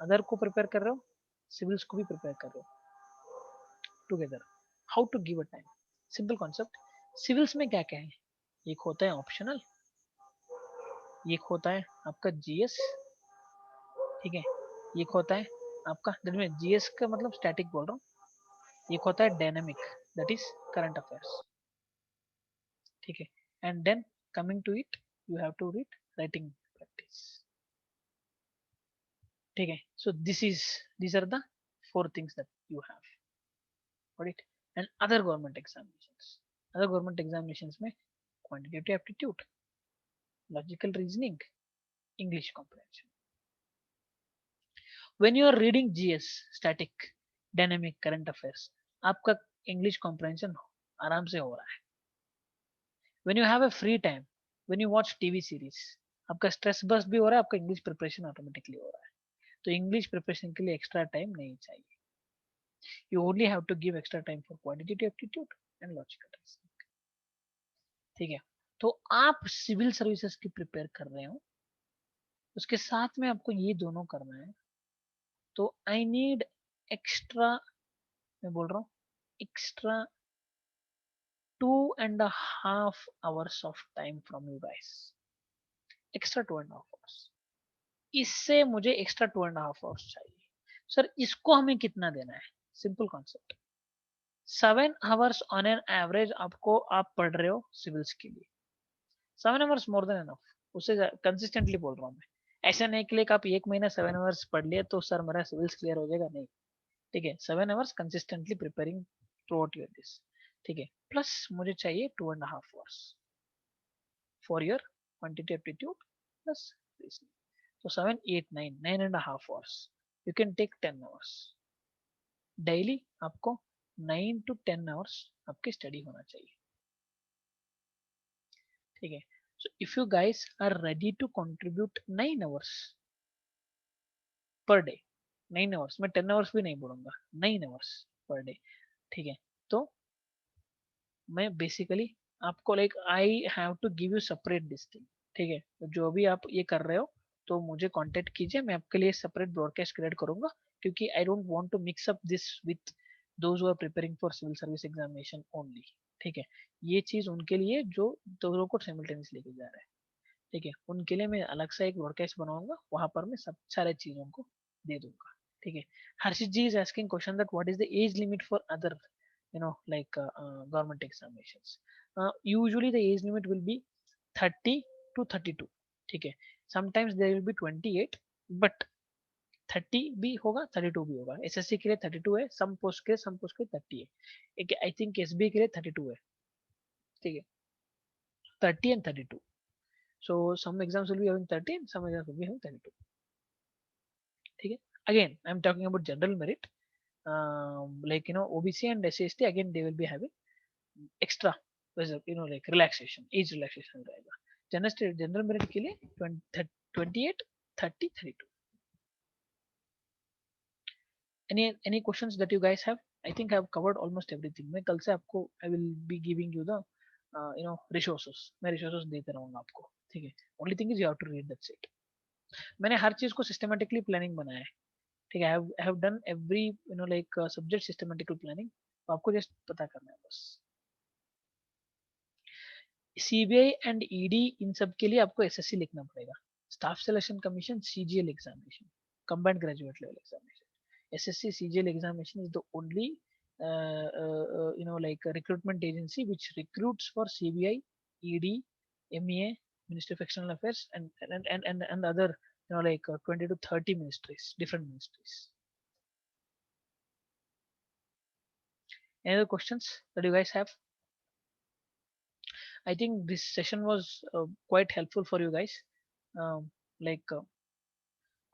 other को प्रिपेयर कर रहे हो, सिविल्स को भी प्रिपेयर कर रहे हो together, how to give a time. Simple concept. Civils में क्या क्या है? एक होता है ऑप्शनल, एक होता है आपका जीएस, ठीक है, एक होता है आपका, जिसमें जीएस का मतलब स्टैटिक बोल रहा हूँ, एक होता है dynamic, that is current affairs, ठीक है। And then coming to it, you have to read writing practice, ठीक है। सो these are the 4 things that you have, got it? And other government examinations में quantitative aptitude, logical reasoning, English comprehension. When you are reading GS, static, dynamic, current affairs, आपका English comprehension आराम से हो रहा है। When you have a free time, when you watch TV series, आपका stress bust भी हो रहा है, आपका इंग्लिश प्रिपरेशन ऑटोमेटिकली हो रहा है। तो इंग्लिश प्रिपरेशन के लिए एक्स्ट्रा टाइम नहीं चाहिए। You only have to give extra time for quantitative aptitude and logical reasoning, ठीक है। तो आप सिविल सर्विसेज की प्रिपेयर कर रहे हो, उसके साथ में आपको ये दोनों करना है, तो आई नीड एक्स्ट्रा, मैं बोल रहा हूँ extra 2.5 hours of time from you guys, extra 2.5 hours। इससे मुझे एक्स्ट्रा 2.5 hours चाहिए। सर इसको हमें कितना देना है? Simple concept, 7 hours on an average आपको, आप पढ़ रहे हो सिविल्स के लिए, 7 hours मोर देन एनफ। उससे कंसिस्टेंटली बोल रहा हूँ मैं, ऐसा नहीं कि आप एक महीना 7 hours पढ़ लिए तो सर मेरा सिविल्स क्लियर हो जाएगा, नहीं, ठीक है। 7 hours consistently preparing through out your this, ठीक है। प्लस मुझे चाहिए 2.5 hours for your quantity aptitude plus reasoning. So 7, 8, 9.5 hours. You can take 10 hours. Daily आपको 9 to 10 hours आपकी स्टडी होना चाहिए, ठीक है। So if you guys are ready to contribute 9 hours per day, 9 hours, मैं 10 hours भी नहीं बोलूंगा, 9 hours per day, ठीक है। तो मैं बेसिकली आपको like I have to give you separate this thing, ठीक है। तो जो भी आप ये कर रहे हो तो मुझे कांटेक्ट कीजिए, मैं आपके लिए सेपरेट ब्रॉडकास्ट क्रिएट करूंगा, क्योंकि I don't want to mix up this with those who are preparing for civil service examination only, ठीक है। ये चीज उनके लिए जो दोनों को साइमल्टेनियस लेके जा रहे हैं, ठीक है, उनके लिए मैं अलग से एक ब्रॉडकास्ट बनाऊंगा, वहां पर मैं सब सारे चीजों को दे दूंगा, ठीक है। Harshit ji is asking question that what is the age limit for other government examinations. Usually the age limit will be 30 to 32, ठीक है। sometimes there will be 28, but 30 भी होगा, 32 भी होगा। एसएससी के लिए 32 है, सम पोस्ट के 30 है, आई थिंक एसबी के लिए 32 है, ठीक है, 30 and 32। so some exams will be having 30 and some exams will be having 32, ठीक है। again I am talking about general merit, like OBC and SC/ST, again they will be having extra like relaxation, age relaxation रहेगा। General merit के लिए 28, 30, 32। any questions that you guys have? I think I have covered almost everything. मैं कल से आपको I will be giving you the resources. मैं resources देते रहूँगा आपको, ठीक है। Only thing is you have to read, that's it. मैंने हर चीज को systematically planning बनाया है, ठीक है। I have done every subject systematical planning. तो आपको just पता करना है बस। CBI and ED इन सब के लिए आपको SSC लिखना पड़ेगा। Staff selection commission, CGL examination, combined graduate level examination. SSC CGL examination is the only recruitment agency which recruits for CBI, ED, MEA, Ministry of External Affairs, and other 20 to 30 ministries, different ministries. Any other questions that you guys have? I think this session was quite helpful for you guys.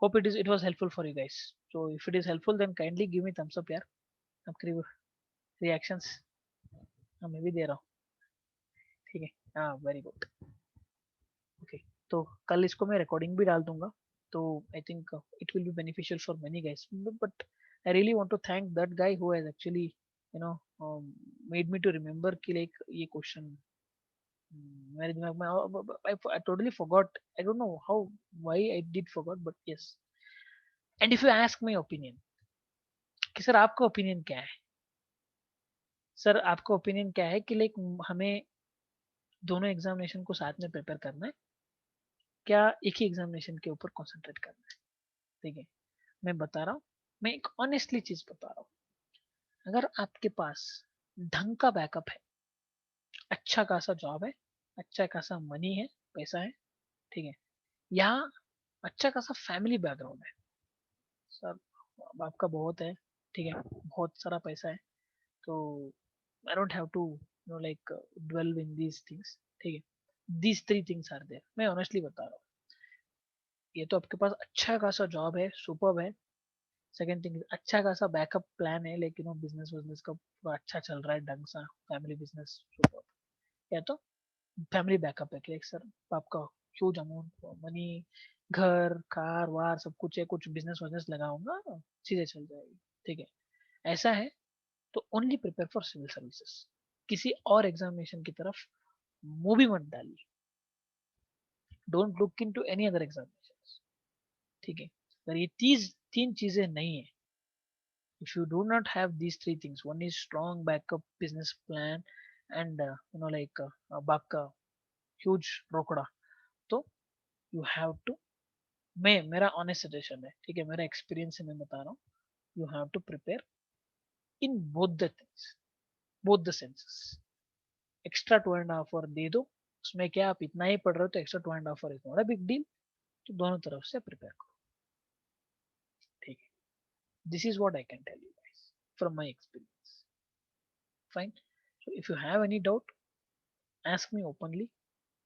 Hope it was helpful for you guys. So if it is helpful, then kindly give me thumbs up यार। आपके reactions मैं भी दे रहा हूँ, ठीक है। हाँ, very good. Okay, तो कल इसको मैं रिकॉर्डिंग भी डाल दूंगा, तो I think it will be beneficial for many guys. But I really want to thank that guy who has actually made me to remember कि लाइक ये क्वेश्चन मेरे दिमाग में I totally forgot. I don't know how, why I did forgot, but yes. And if you ask my opinion कि sir आपका opinion क्या है, sir आपका ओपिनियन क्या है कि लाइक हमें दोनों एग्जामिनेशन को साथ में प्रिपेयर करना है, क्या एक ही एग्जामिनेशन के ऊपर कंसंट्रेट करना है, ठीक है। मैं बता रहा हूँ, मैं एक ऑनेस्टली चीज बता रहा हूँ। अगर आपके पास ढंग का बैकअप है, अच्छा खासा जॉब है, अच्छा खासा मनी है, पैसा है, ठीक है, या अच्छा खासा फैमिली बैकग्राउंड है, सर आपका बहुत है, ठीक है, बहुत सारा पैसा है, तो I don't have to dwell in these things, ठीक है। these 3 things are there, मैं ऑनेस्टली बता रहा हूँ। ये तो आपके पास अच्छा खासा जॉब है, सुपर्ब है। सेकंड थिंग, अच्छा खासा बैकअप प्लान है, लेकिन बिजनेस का पूरा अच्छा चल रहा है ढंग सा, फैमिली बिजनेस सुपर्ब। या तो फैमिली बैकअप है कि सर आपका ह्यूज अमाउंट मनी, घर कार वार सब कुछ है, कुछ बिजनेस लगाऊंगा चीजें चल जाएगी, ठीक है। ऐसा है तो only prepare for civil services, किसी और एग्जामिनेशन की तरफ मुंह भी मत डालिए। Don't look into any other examinations, ठीक है। अगर ये 3 चीजें नहीं है, if you do not have these 3 things, one is strong backup business plan and बाप का huge रोकड़ा, तो you have to, मेरा honest suggestion है, ठीक है, मेरा एक्सपीरियंस से मैं बता रहा हूँ, you have to prepare in both the things, both the senses। Extra 2.5 hour दे दो, उसमें क्या आप इतना ही पढ़ रहे हो तो extra 2.5 hour is not a big deal, तो दोनों तरफ से प्रिपेयर करो, ठीक है। This is what I can tell you guys from my experience, fine. So if you have any doubt, ask me openly,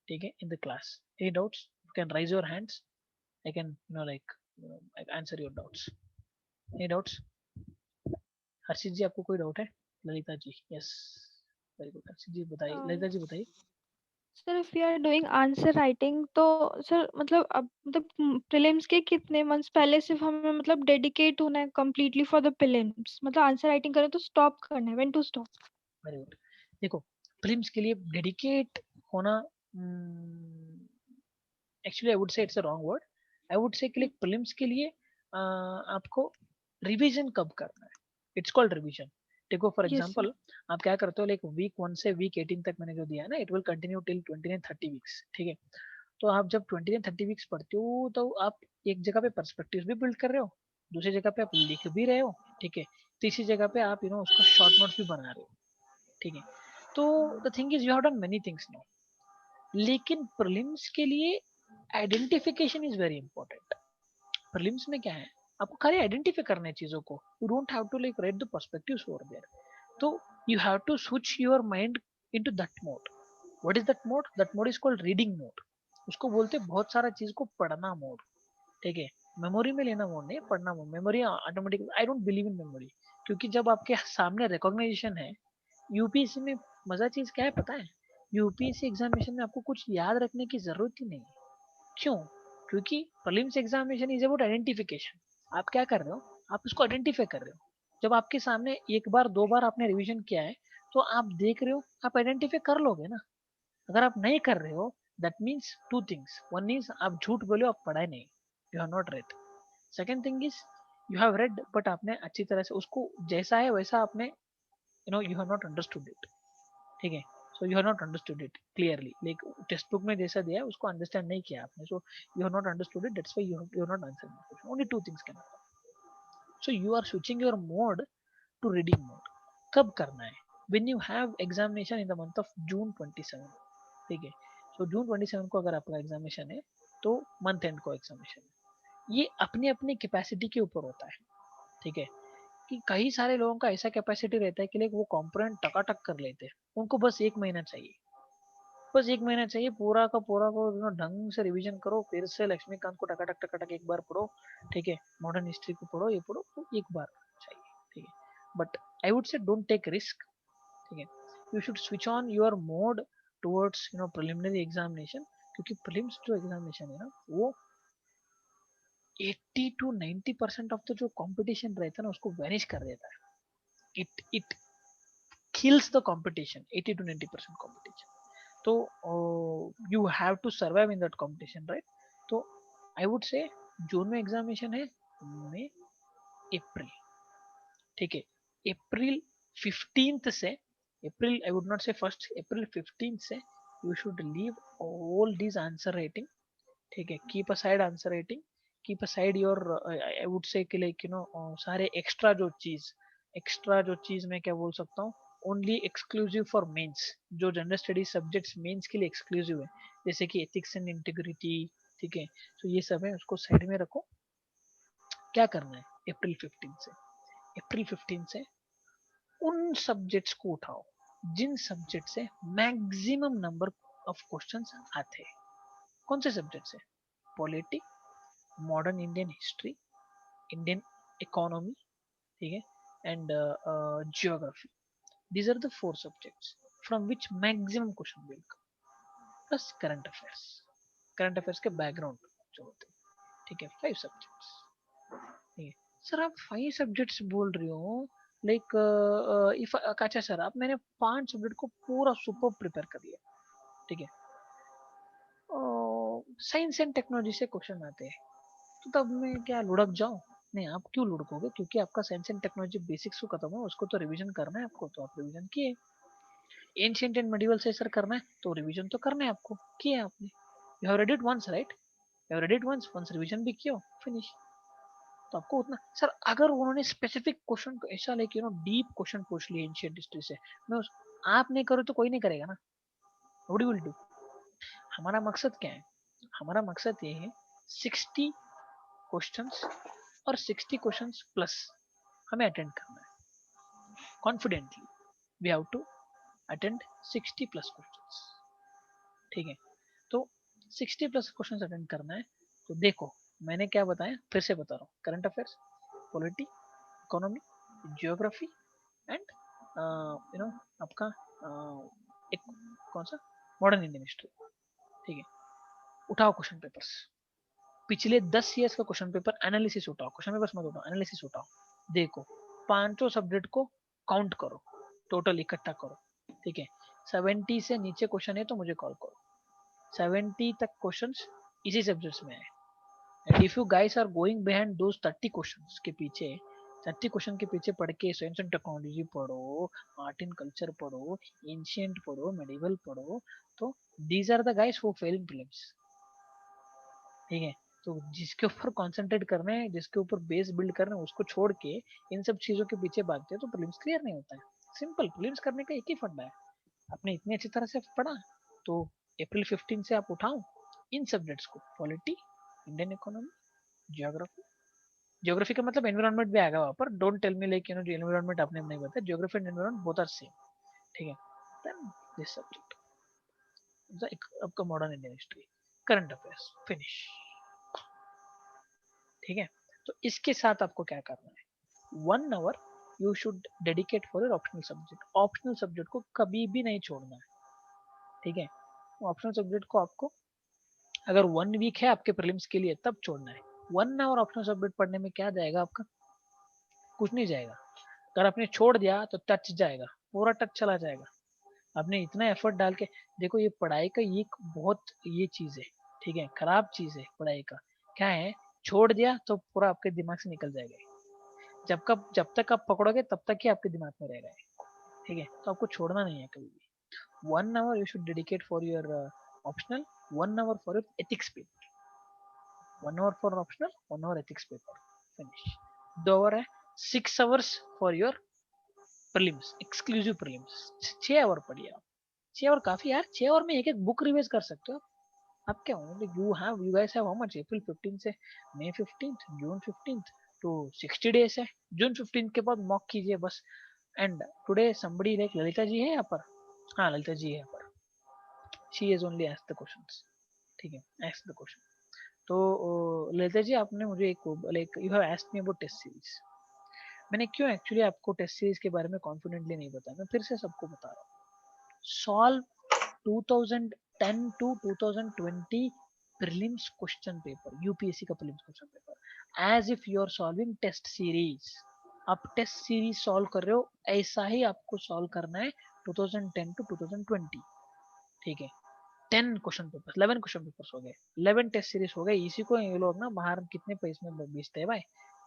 ठीक है, in the class। any doubts, you can raise your hands, I can answer your doubts। any doubts? हर्षित जी आपको कोई doubt है? Lalita ji, yes, very good. Harshit ji बताइए, ललिता जी बताइए। Sir if you are doing answer writing, तो sir मतलब अब मतलब प्रीलिम्स के कितने मंथ्स पहले सिर्फ हमें मतलब डेडिकेट होना है कंप्लीटली फॉर द प्रीलिम्स, मतलब आंसर राइटिंग करें तो स्टॉप करना है, when to stop? Very good. देखो, प्रीलिम्स के लिए डेडिकेट होना, actually I would say it's a wrong word. I would say कि लाइक प्रीलिम्स के लिए आपको रिवीजन कब करना है, इट्स कॉल्ड रिवीजन। देखो फॉर Yes, sir. एग्जांपल आप क्या करते हो, लाइक वीक 1 से वीक 18 तक मैंने जो दिया है ना, it will continue till 29-30 weeks, ठीक है। तो आप जब 29-30 वीक्स पढ़ते हो, तो आप एक जगह पे पर्सपेक्टिव भी बिल्ड कर रहे हो, दूसरी जगह पे आप लिख भी रहे हो, ठीक है, तीसरी जगह पे आप उसका शॉर्ट नोट्स भी बना रहे हो, ठीक है। तो the thing is you have done many things now, लेकिन प्रीलिम्स के लिए identification is very important. Prelims में क्या है, आपको खाली आइडेंटिफाई करना है चीजों को, you don't have to like write the perspectives over there. तो you have to switch your mind into that mode. What is that mode? That mode is called reading mode. उसको बोलते हैं बहुत सारा चीज को पढ़ना मोड, ठीक है। मेमोरी में लेना मोड नहीं, पढ़ना mode. Memory automatic, I don't believe in memory, क्योंकि जब आपके सामने रिकॉग्नाइजेशन है, यूपीएससी में मजा चीज क्या है पता है? यूपीएससी एग्जामिनेशन में आपको कुछ याद रखने की जरूरत ही नहीं है। क्यों? क्योंकि prelims examination is about identification. आप क्या कर रहे हो? आप उसको आइडेंटिफाई कर रहे हो। जब आपके सामने एक बार दो बार आपने रिवीजन किया है तो आप देख रहे हो, आप आइडेंटिफाई कर लोगे ना। अगर आप नहीं कर रहे हो, that means two things. One is आप झूठ बोले, आप पढ़ाई नहीं, you have not red. Second thing is you have red but आपने अच्छी तरह से उसको जैसा है वैसा आपने you have not understood it. ठीक है, so you have not understood it clearly. Like text book में जैसा दिया है उसको अंडरस्टैंड नहीं किया आपने, सो you have not understood it, that's why you have not answered the question. Only two things can happen. So you are switching your mode to reading mode. कब करना है? When you have examination in the month of June 27। ठीक है, सो जून 27 को अगर आपका examination है तो मंथ एंड को एग्जामिनेशन है। ये अपनी अपनी कैपेसिटी के ऊपर होता है। ठीक है, कि कई सारे लोगों का ऐसा कैपेसिटी रहता है कि लाइक वो कॉम्पोनेंट टकाटक कर लेते हैं, उनको बस 1 महीना चाहिए। बस 1 महीना चाहिए, पूरा का पूरा को ढंग से रिवीजन करो, फिर से लक्ष्मीकांत को टकाटक टकाटक एक बार पढ़ो। ठीक है, मॉडर्न हिस्ट्री को पढ़ो, ये पढ़ो, तो एक बार चाहिए। ठीक है, but I would say don't take risk. ठीक है, you should switch on your mode towards preliminary examination. क्योंकि प्रीलिम्स जो एग्जामिनेशन है ना, वो 80 to 90% ऑफ द जो कंपटीशन रहता है ना उसको वैनिश कर देता है। It kills the competition, 80 to 90% competition. तो you have to survive in that competition, right? तो I would say जून में एग्जामिनेशन है, मई, अप्रैल। ठीक है, अप्रैल 15th से, अप्रैल आई वुड नॉट से फर्स्ट, अप्रैल 15th से you should leave all this answer writing. ठीक है, keep aside answer writing, keep aside your I would say कि लाइक सारे एक्स्ट्रा जो चीज मैं क्या बोल सकता हूँ, ओनली एक्सक्लूसिव फॉर मेंस, जो जनरल स्टडीज सब्जेक्ट्स मेंस के लिए एक्सक्लूसिव है, जैसे कि एथिक्स एंड इंटीग्रिटी। ठीक है, तो ये सब है, उसको साइड में रखो। क्या करना है? अप्रैल 15 से उन सब्जेक्ट्स को उठाओ जिन सब्जेक्ट से मैक्सिमम नंबर ऑफ क्वेश्चंस आते हैं। कौन से सब्जेक्ट से? Polity, modern Indian history, Indian economy, ठीक है, and geography. These are the 4 subjects from which maximum question will come. Plus current affairs. Current affairs के background जो होते हैं। ठीक है, 5 subjects। ठीक है सर, आप 5 subjects बोल रहे हो, लाइक इफ अच्छा सर, आप मैंने 5 सब्जेक्ट को पूरा सुपर प्रिपेयर कर लिया। ठीक है, साइंस एंड टेक्नोलॉजी से क्वेश्चन आते हैं, तो तब मैं क्या लुढ़क जाऊं? नहीं, आप क्यों लुढ़कोगे? क्योंकि आपका साइंस एंड टेक्नोलॉजी बेसिक्स को खत्म है, उसको तो रिवीजन करना है आपको, तो आप रिवीजन किए। एंशिएंट एंड मेडिवल से सर करना है तो रिवीजन तो करना है आपको, किया आपने। You have read it once, right? You have read it once revision भी किया, फिनिश। तो आपको उतना सर, अगर उन्होंने स्पेसिफिक क्वेश्चन को ऐसा लाइक डीप क्वेश्चन पूछ लिए एंशिएंट हिस्ट्री से, मैं उस आप नहीं करो तो कोई नहीं करेगा ना। What you will do? हमारा मकसद क्या है? हमारा मकसद ये है 60 क्वेश्चंस और 60 क्वेश्चंस प्लस हमें अटेंड करना है confidently. We have to attend 60 plus questions. ठीक है, तो 60 प्लस क्वेश्चंस अटेंड करना है। तो देखो, मैंने क्या बताया, फिर से बता रहा हूँ। Current affairs, polity, economy, geography and आपका एक कौन सा, मॉडर्न इंडियन हिस्ट्री। ठीक है, उठाओ क्वेश्चन पेपर्स, पिछले 10 ईयर्स का क्वेश्चन पेपर एनालिसिस उठाओ, क्वेश्चन पेपर्स मत उठाओ, एनालिसिस उठाओ। देखो, 5 सब्जेक्ट को काउंट करो, टोटल इकट्ठा करो। ठीक है, 70 से नीचे क्वेश्चन है तो मुझे कॉल करो। 70 तक क्वेश्चंस इसी सब्जेक्ट्स में है। And if you guys are going behind those 30 questions के पीछे, 30 क्वेश्चन के पीछे पढ़ के साइंस एंड टेक्नोलॉजी पढ़ो, आर्ट एंड कल्चर पढ़ो, एंशिएंट पढ़ो, मेडिवल पढ़ो, तो these are the guys who fail in prelims. ठीक है, तो जिसके ऊपर कंसंट्रेट करना है, जिसके ऊपर बेस बिल्ड करना है, उसको छोड़ के इन सब चीजों के पीछे भागते हैं तो प्रीलिम्स क्लियर नहीं होता है। सिंपल, प्रीलिम्स करने का एक ही फंडा है। आपने इतनी अच्छी तरह से पढ़ा तो अप्रैल 15 से आप उठाओ इन सब्जेक्ट्स को, polity, Indian economy, geography. Geography का मतलब एनवायरनमेंट भी आएगा वहां पर। डोंट टेल मी लाइक जो एनवायरनमेंट आपने नहीं बताया, geography and environment both are same. ठीक है, देन दिस सब्जेक्ट आपका modern Indian history, current affairs, finish. ठीक है, तो इसके साथ आपको क्या करना है, 1 hour you should dedicate for your optional subject. Optional subject को कभी भी नहीं छोड़ना है। ठीक है। ऑप्शनल सब्जेक्ट को आपको अगर 1 वीक है आपके प्रीलिम्स के लिए तब छोड़ना है। 1 आवर ऑप्शनल सब्जेक्ट पढ़ने में क्या जाएगा आपका, कुछ नहीं जाएगा। अगर आपने छोड़ दिया तो टच जाएगा, पूरा टच चला जाएगा। आपने इतना एफर्ट डाल के, देखो ये पढ़ाई का ये एक बहुत ये चीज है, ठीक है, खराब चीज है पढ़ाई का। क्या है, छोड़ दिया तो पूरा आपके दिमाग से निकल जाएगा। जब तक आप पकड़ोगे तब तक ही आपके दिमाग में रहेगा, ठीक है। तो आपको छोड़ना नहीं है कभी भी। 1 hour you should dedicate for your optional, 1 hour for your ethics paper, 1 hour for optional, 1 hour ethics paper, finish. 2 hour है, 6 hours for your prelims, exclusive prelims. 6 hour पढ़िए आप, 6 आवर काफी यार। 6 आवर में एक बुक रिवाइज कर सकते हो आप क्या हो। You guys have how much, अप्रैल 15 से मई 15, जून 15 तो 60 डेज है। जून 15 के बाद मॉक कीजिए बस। And today somebody like Lalita ji है यहाँ पर, हाँ ललिता जी है यहाँ पर, she is only asked the questions, ठीक है, आस्क्ड द क्वेश्चन। तो ललिता जी आपने मुझे एक like you have asked me about test series. मैंने क्यों एक्चुअली आपको टेस्ट सीरीज के बारे में कॉन्फिडेंटली नहीं बताया, मैं फिर से सबको बता रहा हूँ। Solve 2010 to 2020 prelims question paper, UPSC का prelims question paper, as if you are solving test series। आप टेस्ट सीरीज सॉल्व कर रहे हो, ऐसा ही आपको सॉल्व करना है 2010 to 2020, ठीक है। 10 क्वेश्चन पेपर, 11 क्वेश्चन पेपर्स हो गए, 11 टेस्ट सीरीज हो गए। इसी को ये लोग ना बाहर कितने पैसे में बेचते हैं भाई,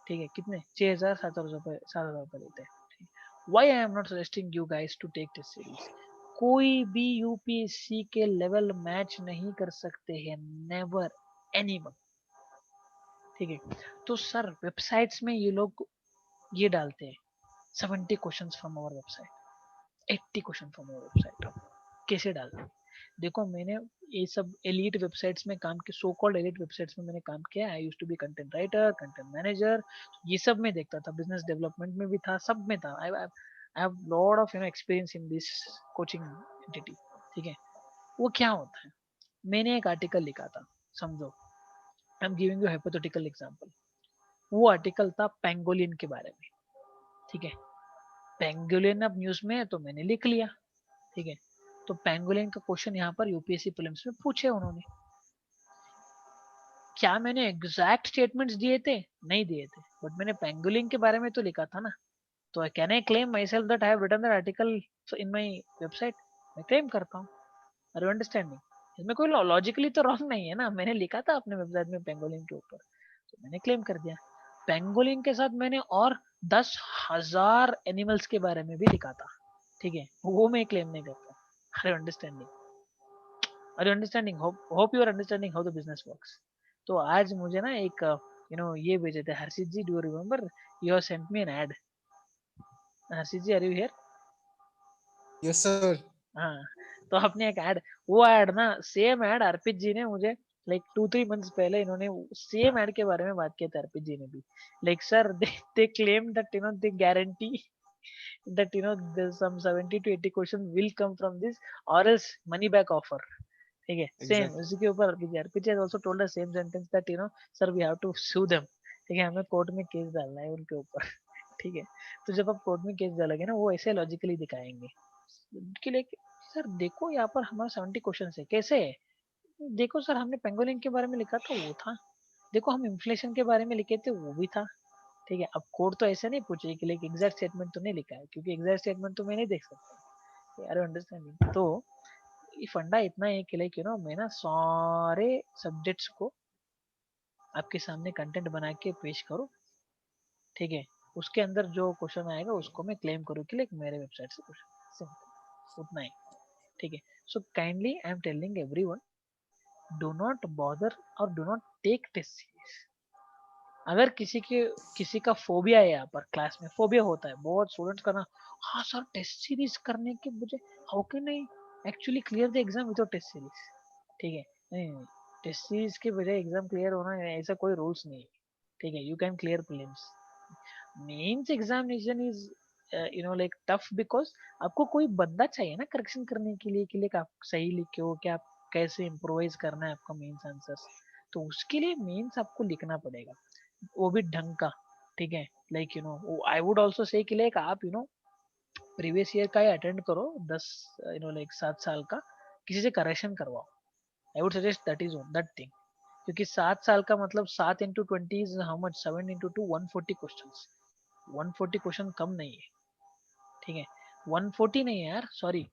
ठीक है, कितने 6000 7,000 रुपए लेते हैं। Why I am not suggesting you guys to take test series. कोई भी यूपीएससी के लेवल मैच नहीं कर सकते हैं, नेवर एनीवन, ठीक है। तो सर वेबसाइट्स में ये लोग ये डालते हैं 70 questions from our website, 80 question from our website, कैसे डालते हैं। देखो मैंने ये सब एलीट वेबसाइट्स में काम किया, सो कॉल्ड एलीट वेबसाइट्स में मैंने काम किया। I used to be content writer, content manager, ये सब में देखता था, बिजनेस डेवलपमेंट में भी था, सब में था। I have lot of experience in this coaching entity, ठीक है। वो क्या होता है, मैंने एक आर्टिकल लिखा था, समझो I am giving you hypothetical example. वो आर्टिकल था पेंगोलिन के बारे में, ठीक है। पेंगोलिन अब न्यूज में है तो मैंने लिख लिया, ठीक है। तो पेंगोलिन का क्वेश्चन यहाँ पर यूपीएससी प्रीलिम्स में पूछे उन्होंने। क्या मैंने एग्जैक्ट स्टेटमेंट्स दिए थे, नहीं दिए थे, बट मैंने पेंगोलिन के बारे में तो लिखा था ना। तो can I claim myself that I have written that article in my website, मैं क्लेम करता हूँ। आर यू अंडरस्टैंडिंग, इसमें कोई लॉजिकली तो रॉन्ग नहीं है ना, मैंने लिखा था अपने वेबसाइट में पेंगोलिन के ऊपर, तो मैंने क्लेम कर दिया। पेंगोलिन के साथ मैंने और 10,000 एनिमल्स के बारे में भी लिखा था, ठीक है, वो मैं क्लेम नहीं करता। Are you understanding, are you understanding, hope you are understanding how the business works. तो आज मुझे ना एक ये भेजे थे, Harshit ji do you remember, you have sent me an ad. Harshit ji are you here? Yes sir. हाँ, तो आपने एक ऐड, वो ऐड ना सेम ऐड अर्पित जी ने मुझे लाइक 2-3 मंथ्स पहले इन्होंने सेम ऐड के बारे में बात किया था, अर्पित जी ने भी। Like sir they claim that they guarantee that there's some 70 to 80 questions will come from this or else money back offer, ठीक है। Same Exactly. उसी के ऊपर अर्पित जी has also told us same sentence that sir we have to sue them, ठीक है, हमें court में case डालना है उनके ऊपर ठीक है। तो जब आप कोर्ट में केस डालोगे ना, वो ऐसे लॉजिकली दिखाएंगे कि लाइक सर देखो यहाँ पर हमारा 70 क्वेश्चन है, कैसे है, देखो सर हमने पेंगोलिन के बारे में लिखा था वो था, देखो हम इन्फ्लेशन के बारे में लिखे थे वो भी था, ठीक है। अब कोड तो ऐसे नहीं पूछे कि लाइक एग्जैक्ट स्टेटमेंट तो नहीं लिखा है, क्योंकि एग्जैक्ट स्टेटमेंट तो मैं नहीं देख सकता, यार अंडरस्टैंडिंग। तो ये फंडा इतना है कि लाइक मैं ना सारे सब्जेक्ट्स को आपके सामने कंटेंट बना के पेश करूँ, ठीक है। उसके अंदर जो क्वेश्चन आएगा उसको मैं क्लेम करूँ कि लाइक मेरे वेबसाइट से क्वेश्चन, सिंपल उतना ही, ठीक है। So kindly I am telling everyone, do not bother और do not take test series. अगर किसी का फोबिया है, यहाँ पर क्लास में फोबिया होता है बहुत स्टूडेंट्स का ना, हाँ सर टेस्ट सीरीज करने के मुझे, how can I actually clear the exam without test series, ठीक है। नहीं, टेस्ट सीरीज के बजाय एग्जाम क्लियर होना है ऐसा कोई रूल्स नहीं है, ठीक है। You can clear prelims, mains examination is like tough because आपको कोई बंदा चाहिए ना करेक्शन करने के लिए, कि लाइक आप सही लिखे हो क्या, आप कैसे इम्प्रोवाइज करना है आपका मेंस आंसर्स, तो उसके लिए मेंस आपको लिखना पड़ेगा, वो भी ढंग का, ठीक है। Like I would also say कि लाइक आप प्रीवियस ईयर का ही अटेंड करो 10 लाइक 7 साल का, किसी से करेक्शन करवाओ। I would suggest that is that thing, क्योंकि 7 साल का मतलब 7 into 20 is how much, 7 into 2 140 questions. 140 question कम नहीं है, ठीक है, 140 नहीं है यार, sorry,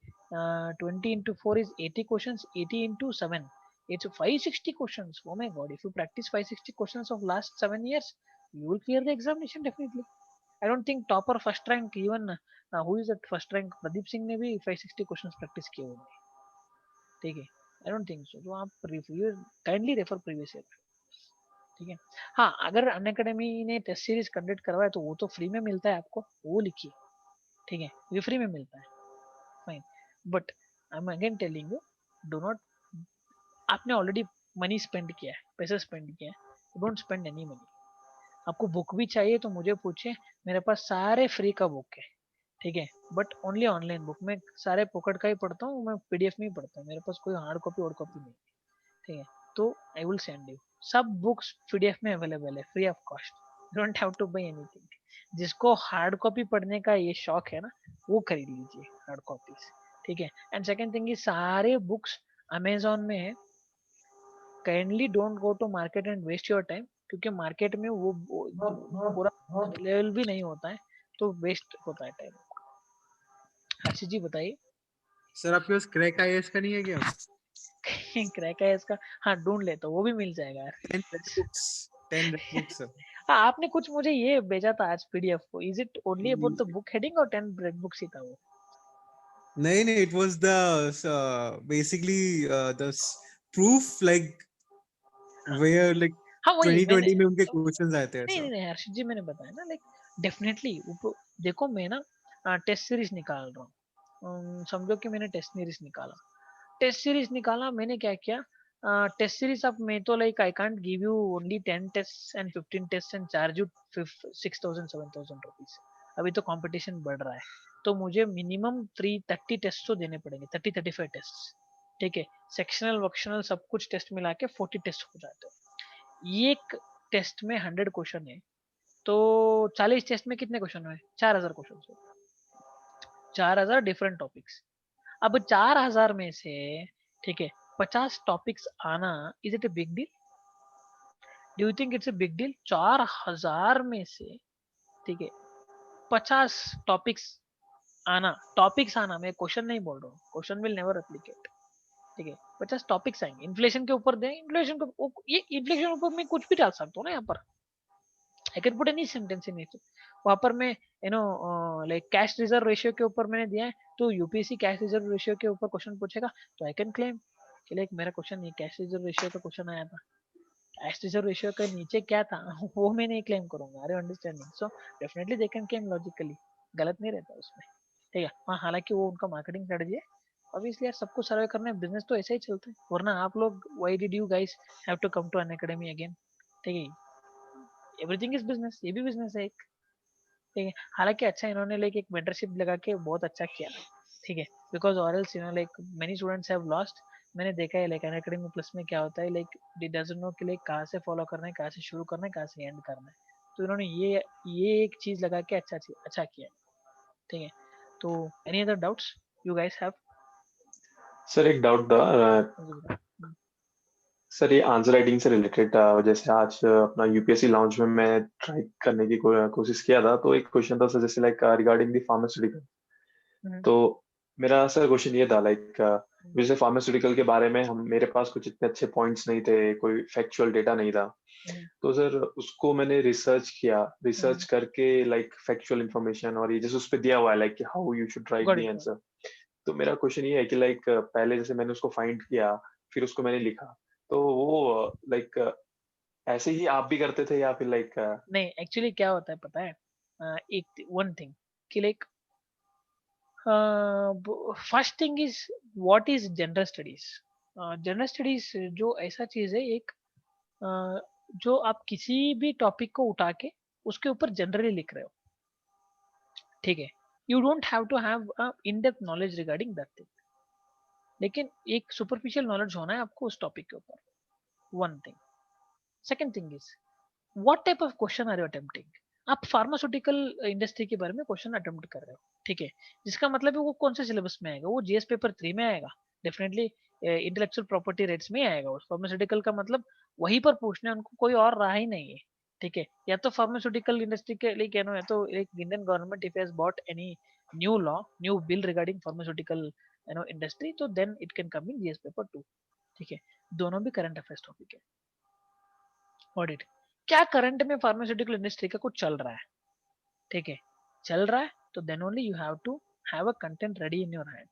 20 into 4 is 80 questions, 80 into 7 it's 560 questions. Oh my god, if you practice 560 questions of last 7 years, you will clear the examination definitely. I don't think topper first rank, even who is at first rank, Pradeep Singh ने भी 560 questions practice किए होंगे, ठीक है, I don't think so. तो आप kindly refer previous year, ठीक है। हाँ, अगर अनअकैडमी ने टेस्ट सीरीज कंडक्ट करवाया तो वो तो फ्री में मिलता है आपको, वो लिखिए, ठीक है, ये फ्री में मिलता है, fine. But I am again telling you, do not, आपने ऑलरेडी मनी स्पेंड किया है, पैसा स्पेंड किया है, डोंट स्पेंड एनी मनी। आपको बुक भी चाहिए तो मुझे पूछे, मेरे पास सारे फ्री का बुक है, ठीक है, बट ओनली ऑनलाइन बुक, मैं सारे पॉकेट का ही पढ़ता हूँ, मैं पीडीएफ में ही पढ़ता हूँ, मेरे पास कोई हार्ड कॉपी और कॉपी नहीं, ठीक है, तो आई विल सेंड यू, सब बुक्स पीडीएफ में अवेलेबल है free of cost, don't have to buy anything. जिसको हार्ड कॉपी पढ़ने का ये शौक है ना, वो खरीद लीजिए हार्ड कॉपीज, ठीक है। एंड सेकंड थिंग, ये सारे बुक्स अमेजोन में है, kindly don't go to market and waste your time, क्योंकि मार्केट में वो पूरा अवेलेबल भी नहीं होता है, तो वेस्ट होता है टाइम। हर्षित जी बताइए। सर आपके पास क्रैक आईएएस का नहीं है क्या? क्रैक है इसका, हाँ ढूंढ ले तो वो भी मिल जाएगा यार। 10 बुक्स, 10 बुक्स सर। हाँ, आपने कुछ मुझे ये भेजा था आज पीडीएफ को, is it only about the book heading और 10 रेड बुक्स ही था वो? नहीं नहीं, it was the basically the proof like where like हाँ वही 2020 में उनके क्वेश्चंस आए थे नहीं ऐसा। नहीं नहीं हर्षित जी, मैंने बताया ना, लाइक डेफिनेटली देखो, मैं ना टेस्ट सीरीज निकाल रहा हूँ, समझो कि मैंने टेस्ट सीरीज निकाला, टेस्ट सीरीज निकाला, मैंने क्या किया, टेस्ट सीरीज, अब मैं तो like I can't give you only 10 test and 15 test and charge you 6,000 7,000 rupees, अभी तो कंपटीशन बढ़ रहा है, तो मुझे मिनिमम 30 टेस्ट तो देने पड़ेंगे, 35 टेस्ट, ठीक है, सेक्शनल वक्शनल सब कुछ टेस्ट मिला के 40 टेस्ट हो जाते हैं। एक टेस्ट में 100 क्वेश्चन है, तो 40 टेस्ट में कितने क्वेश्चन हुए? 4,000 क्वेश्चन हुए, 4,000 डिफरेंट टॉपिक्स। अब 4,000 में से, ठीक है, 50 टॉपिक्स आना, is it a big deal? Do you think it's a big deal? 4,000 में से, ठीक है, 50 टॉपिक्स आना, मैं क्वेश्चन नहीं बोल रहा हूँ, क्वेश्चन विल नेवर रेप्लिकेट, ठीक है, 50 टॉपिक्स आएंगे, इन्फ्लेशन के ऊपर दें, इन्फ्लेशन को, ये इन्फ्लेशन ऊपर मैं कुछ भी डाल सकता हूँ ना यहाँ पर, I can put any sentence in it, वहां पर मैं लाइक कैश रिजर्व रेशियो के ऊपर मैंने दिया है, तो यूपीएससी कैश रिजर्व रेशियो के ऊपर क्वेश्चन पूछेगा, तो आई कैन क्लेम कि लाइक मेरा क्वेश्चन ये कैश रिजर्व रेशियो का क्वेश्चन आया था, कैश रिजर्व रेशियो के नीचे क्या था वो मैं नहीं क्लेम करूंगा, अरे understanding, so definitely they can claim logically, गलत नहीं रहता उसमें, ठीक है। हाँ, हालांकि वो उनका मार्केटिंग स्ट्रेटजी है, ऑब्वियसली यार, सबको सर्वे करना है, बिजनेस तो ऐसे ही चलता है, वरना आप लोग why did you guys have to come to an academy again, ठीक है, एवरीथिंग इज बिजनेस, ये भी बिजनेस है एक, ठीक है। हालांकि अच्छा, इन्होंने लाइक एक मेंटरशिप लगा के बहुत अच्छा किया, ठीक है, बिकॉज और else like many students have lost, मैंने देखा है लाइक अनअकैडमी प्लस में क्या होता है, लाइक दे डजंट नो कि लाइक कहाँ से फॉलो करना है, कहाँ से शुरू करना है, कहाँ से एंड करना है, तो इन्होंने ये एक चीज लगा के अच्छा किया, ठीक है। तो any other doubts you guys have? Sir एक डाउट था सर, ये आंसर राइटिंग से रिलेटेड, जैसे आज अपना यूपीएससी लॉन्च में मैं ट्राई करने की कोशिश किया था, तो एक क्वेश्चन था सर, जैसे लाइक रिगार्डिंग द फार्मास्यूटिकल, तो मेरा सर क्वेश्चन ये था लाइक, जैसे फार्मास्यूटिकल के बारे में मेरे पास कुछ इतने अच्छे पॉइंट्स नहीं थे, कोई फैक्चुअल डेटा नहीं था, तो सर उसको मैंने रिसर्च किया, रिसर्च करके लाइक फैक्चुअल इंफॉर्मेशन, और ये जैसे उस पे दिया हुआ है like how you should write the answer, तो मेरा क्वेश्चन ये है कि लाइक पहले जैसे मैंने उसको फाइंड किया, फिर उसको मैंने लिखा, तो वो लाइक ऐसे ही आप भी करते थे या फिर लाइक? नहीं, एक्चुअली क्या होता है पता है, एक वन थिंग कि like first thing is what is general studies. General studies जो ऐसा चीज है एक, जो आप किसी भी टॉपिक को उठा के उसके ऊपर जनरली लिख रहे हो, ठीक है, you don't have to have in depth knowledge regarding that thing, लेकिन एक सुपरफिशियल नॉलेज होना है आपको उस टॉपिक के ऊपर, one thing. Second thing is what type of question are you attempting. आप फार्मास्यूटिकल इंडस्ट्री के बारे में क्वेश्चन अटेम्प्ट कर रहे हो, ठीक है, जिसका मतलब है वो कौन से सिलेबस में आएगा, वो जीएस पेपर 3 में आएगा, डेफिनेटली इंटेलेक्चुअल प्रॉपर्टी रेट्स में आएगा। उस फार्मास्यूटिकल का मतलब वहीं पर पूछना है उनको, कोई और राह ही नहीं है, ठीक है। या तो फार्मास्यूटिकल इंडस्ट्री के लिए कहना है तो एक Indian government if has bought any new law, new bill regarding pharmaceutical industry, तो then it can come in GS paper 2, ठीक है। दोनों भी करंट अफेयर्स टॉपिक है। ऑडिट, क्या करंट में फार्मास्यूटिकल इंडस्ट्री का कुछ चल रहा है, ठीक है, चल रहा है तो then only you have to have a content ready in your hand.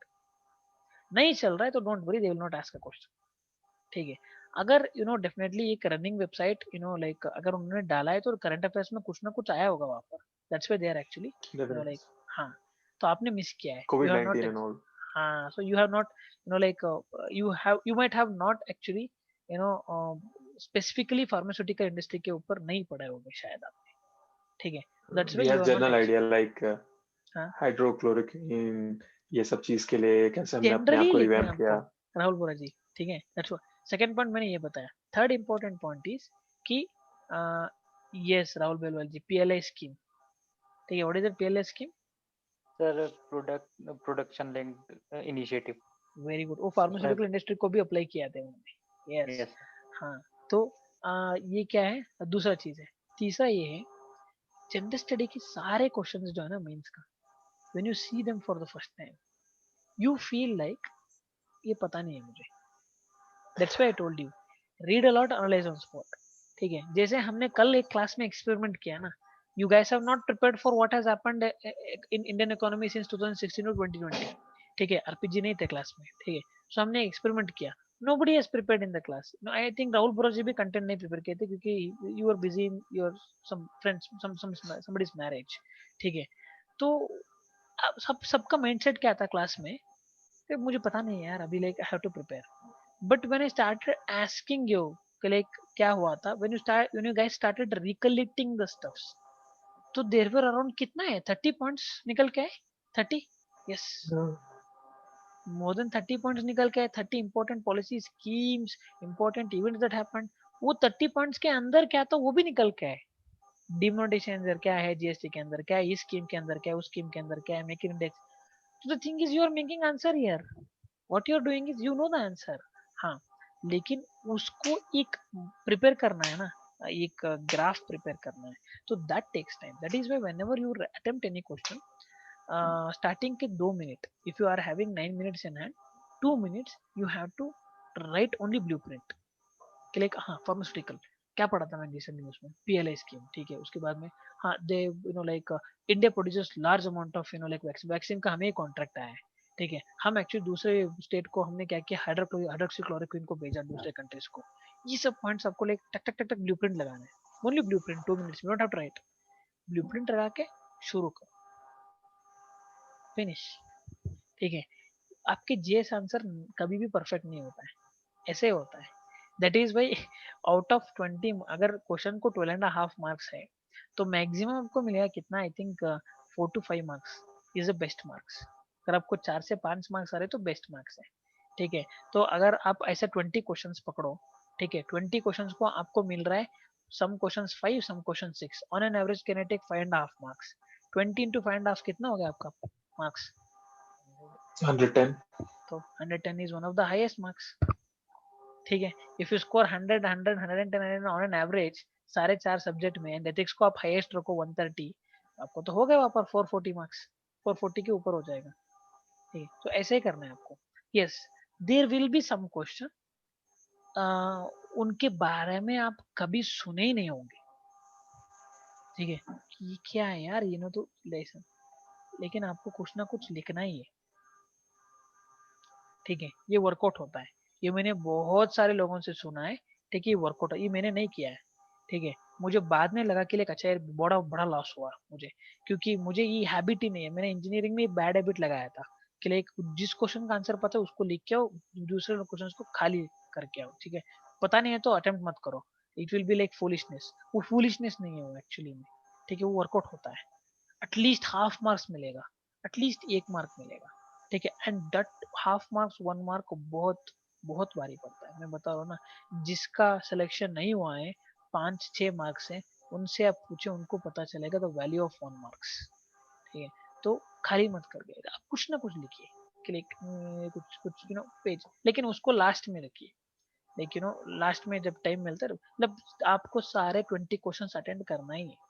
नहीं चल रहा है तो don't worry, they will not ask a question, ठीक है। अगर डेफिनेटली एक रनिंग वेबसाइट लाइक अगर उन्होंने डाला है तो करंट अफेयर्स में कुछ ना कुछ आया होगा वहां पर, that's why they are actually like, हाँ, तो आपने मिस किया है, you have not, COVID-19 and all. हाँ, so you have not like you might have not actually specifically pharmaceutical industry के ऊपर नहीं पढ़े होंगे शायद आपने, ठीक है, that's why We you have are not general actually, idea like हाँ, हाइड्रोक्लोरोक्विन, ये सब चीज के लिए कैसे हमने अपने जनरली आप को लिखना है रिवैम्प किया। हमको राहुल बोरा जी, ठीक है, that's what सेकंड पॉइंट मैंने ये बताया। थर्ड इंपॉर्टेंट पॉइंट इज कि यस राहुल बेलवाल जी, पीएलआई स्कीम, ठीक है, what is the PLI scheme? Sir production linked initiative. Very good, वो फार्मास्यूटिकल इंडस्ट्री को भी अप्लाई किया था उन्होंने, यस, यस हाँ। तो ये क्या है, दूसरा चीज है। तीसरा ये है, जेंडर स्टडी के सारे क्वेश्चंस जो है ना मेंस का, when you see them for the first time you feel like ये पता नहीं है मुझे, that's why I told you read a lot, analyse on spot, ठीक है। जैसे हमने कल एक क्लास में एक्सपेरिमेंट किया ना, you guys have not prepared for what has happened in Indian economy since 2016 to 2020, ठीक है, आरपीजी नहीं थे क्लास में, ठीक है, सो हमने एक्सपेरिमेंट किया, nobody has prepared in the class. No, I think Rahul Bora ji भी content नहीं prepare किए थे क्योंकि you were busy in your some friends somebody's marriage, ठीक है। तो अब सबका mindset क्या था क्लास में कि मुझे पता नहीं है यार अभी, like I have to prepare. But when I started asking you कि like क्या हुआ था, when you guys started recollecting the stuffs, तो there were around कितना है, 30 points निकल के आए, 30, yes, more than 30 points निकल के आए, 30 important policy schemes, important events that happened, वो 30 points के अंदर क्या था वो भी निकल के आए। डिमोनेटाइजेशन अंदर क्या है, जीएसटी के अंदर क्या है, इस स्कीम के अंदर क्या है, उस स्कीम के अंदर क्या है, मेक इन इंडेक्स। तो the thing is you are making answer here, what you are doing is you know the answer, हाँ, लेकिन उसको एक प्रिपेयर करना है ना, एक ग्राफ प्रिपेयर करना है, तो that takes time. That is why whenever you attempt any question, starting के 2 minute, if you are having 9 minutes in hand, 2 minutes you have to write only blueprint कि लाइक, हाँ, फार्मास्यूटिकल क्या पढ़ा था मैंने रिसेंट न्यूज़ में, PLI scheme, ठीक है, उसके बाद में हाँ they like India produces large amount of like vaccine का हमें कॉन्ट्रैक्ट आया है, ठीक है, हम एक्चुअली दूसरे स्टेट को हमने क्या किया, हाइड्रोक्सीक्लोरोक्विन को भेजा दूसरे कंट्रीज को। ये सब पॉइंट्स आपको लाइक टक टक टक टक ब्लूप्रिंट लगाना है, only blueprint, 2 minutes, you don't have to write, blueprint लगा के शुरू करो, फिनिश, ठीक है। आपके जीएस आंसर कभी भी परफेक्ट नहीं होता है, ऐसे होता है। That is why out of 20 अगर क्वेश्चन को 12.5 मार्क्स है तो मैक्सिमम आपको मिलेगा कितना, I think 4 to 5 marks is the best marks. अगर आपको 4 से 5 मार्क्स आ रहे तो बेस्ट मार्क्स है, ठीक है। तो अगर आप ऐसे 20 क्वेश्चंस पकड़ो, ठीक है, 20 क्वेश्चंस को आपको मिल रहा है some questions 5 some question 6, on an average can take 5.5 marks, 20 into 5.5 कितना हो गया आपका मार्क्स, 110. तो 110 is one of the highest marks, ठीक है। If you score 100 100 110 on an average सारे 4 सब्जेक्ट में, एंड एथिक्स को आप हाईएस्ट रखो 130, आपको तो हो गया वहां पर 440 मार्क्स, 440 के ऊपर हो जाएगा, ठीक है। तो ऐसे ही करना है आपको। Yes, there will be some question उनके बारे में आप कभी सुने ही नहीं होंगे, ठीक है, ये क्या है यार, ये ना तो लेसन, लेकिन आपको कुछ ना कुछ लिखना ही है, ठीक है। ये वर्कआउट होता है, ये मैंने बहुत सारे लोगों से सुना है, ठीक है, ये वर्कआउट, ये मैंने नहीं किया है, ठीक है। मुझे बाद में लगा कि अच्छा यार बड़ा बड़ा लॉस हुआ मुझे, क्योंकि मुझे ये हैबिट ही नहीं है। मैंने इंजीनियरिंग में बैड हैबिट लगाया था कि लाइक जिस क्वेश्चन का आंसर पता है उसको लिख के आओ, दूसरे क्वेश्चन को खाली करके आओ, ठीक है। पता नहीं है तो अटेम्प्ट मत करो, it will be like foolishness, वो फूलिशनेस नहीं है वो एक्चुअली में, ठीक है, वो वर्कआउट होता है। एटलीस्ट हाफ मार्क्स मिलेगा, एटलीस्ट 1 मार्क मिलेगा, ठीक है, and that half marks 1 mark बहुत बहुत भारी पड़ता है। मैं बता रहा हूँ ना, जिसका सिलेक्शन नहीं हुआ है 5-6 मार्क्स से उनसे आप पूछे, उनको पता चलेगा द वैल्यू ऑफ 1 मार्क्स। ठीक है, तो खाली मत कर गए, आप कुछ ना कुछ लिखिए कि लाइक कुछ कुछ पेज, लेकिन उसको लास्ट में रखिए। लाइक लास्ट में जब टाइम मिलता है, मतलब आपको सारे 20 क्वेश्चंस अटेंड करना ही है।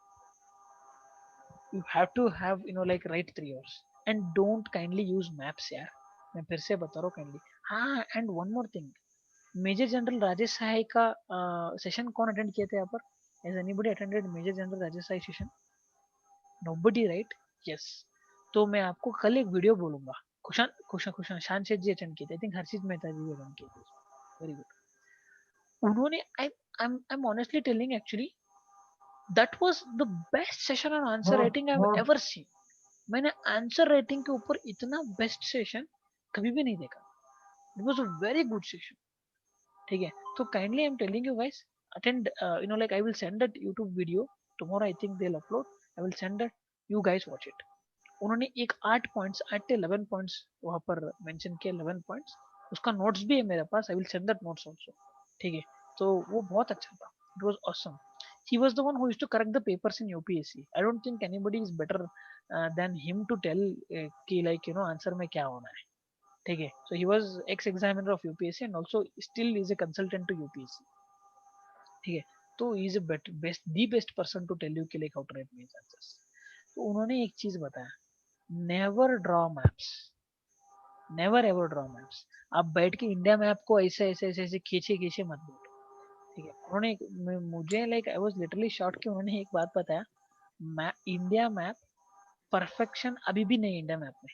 You have to have like write 3 hours and don't kindly use maps यार, मैं फिर से बता रहा हूँ kindly। हाँ, and one more thing, major general Rajesh Sai का सेशन कौन अटेंड किए थे यहाँ पर? Has anybody attended major general Rajesh Sai session? Nobody, right? Yes। तो मैं आपको कल एक वीडियो बोलूंगा। खुशान शान शेख जी अटेंड किए थे, I think Harshit Mehta ji attend किए थे। Very good. उन्होंने I'm honestly telling actually that was the best session on answer writing I've ever seen। मैंने आंसर राइटिंग के ऊपर इतना बेस्ट सेशन कभी भी नहीं देखा। It was a very good session. ठीक है, तो kindly I am telling you guys, attend like I will send that YouTube video tomorrow, I think they will upload, I will send that, you guys watch it. उन्होंने एक 8 points 8 से 11 points वहां पर mention किए, 11 points. उसका notes भी है मेरे पास, I will send that notes also. ठीक है, तो वो बहुत अच्छा था, it was awesome. He was the one who used to correct the papers in UPSC। I don't think anybody is better than him to tell कि like answer में क्या होना है। ठीक है, so he was ex examiner of UPSC and also still is a consultant to UPSC। ठीक है, तो he is a best person to tell you कि like how to write mains answers। तो उन्होंने एक चीज बताया, never draw maps, never ever draw maps। आप बैठ के इंडिया मैप को ऐसे ऐसे ऐसे ऐसे खींचे मत बोलो। ठीक है, उन्होंने मुझे like I was literally shocked कि उन्होंने एक बात बताया, इंडिया मैप परफेक्शन अभी भी नहीं इंडिया मैप में।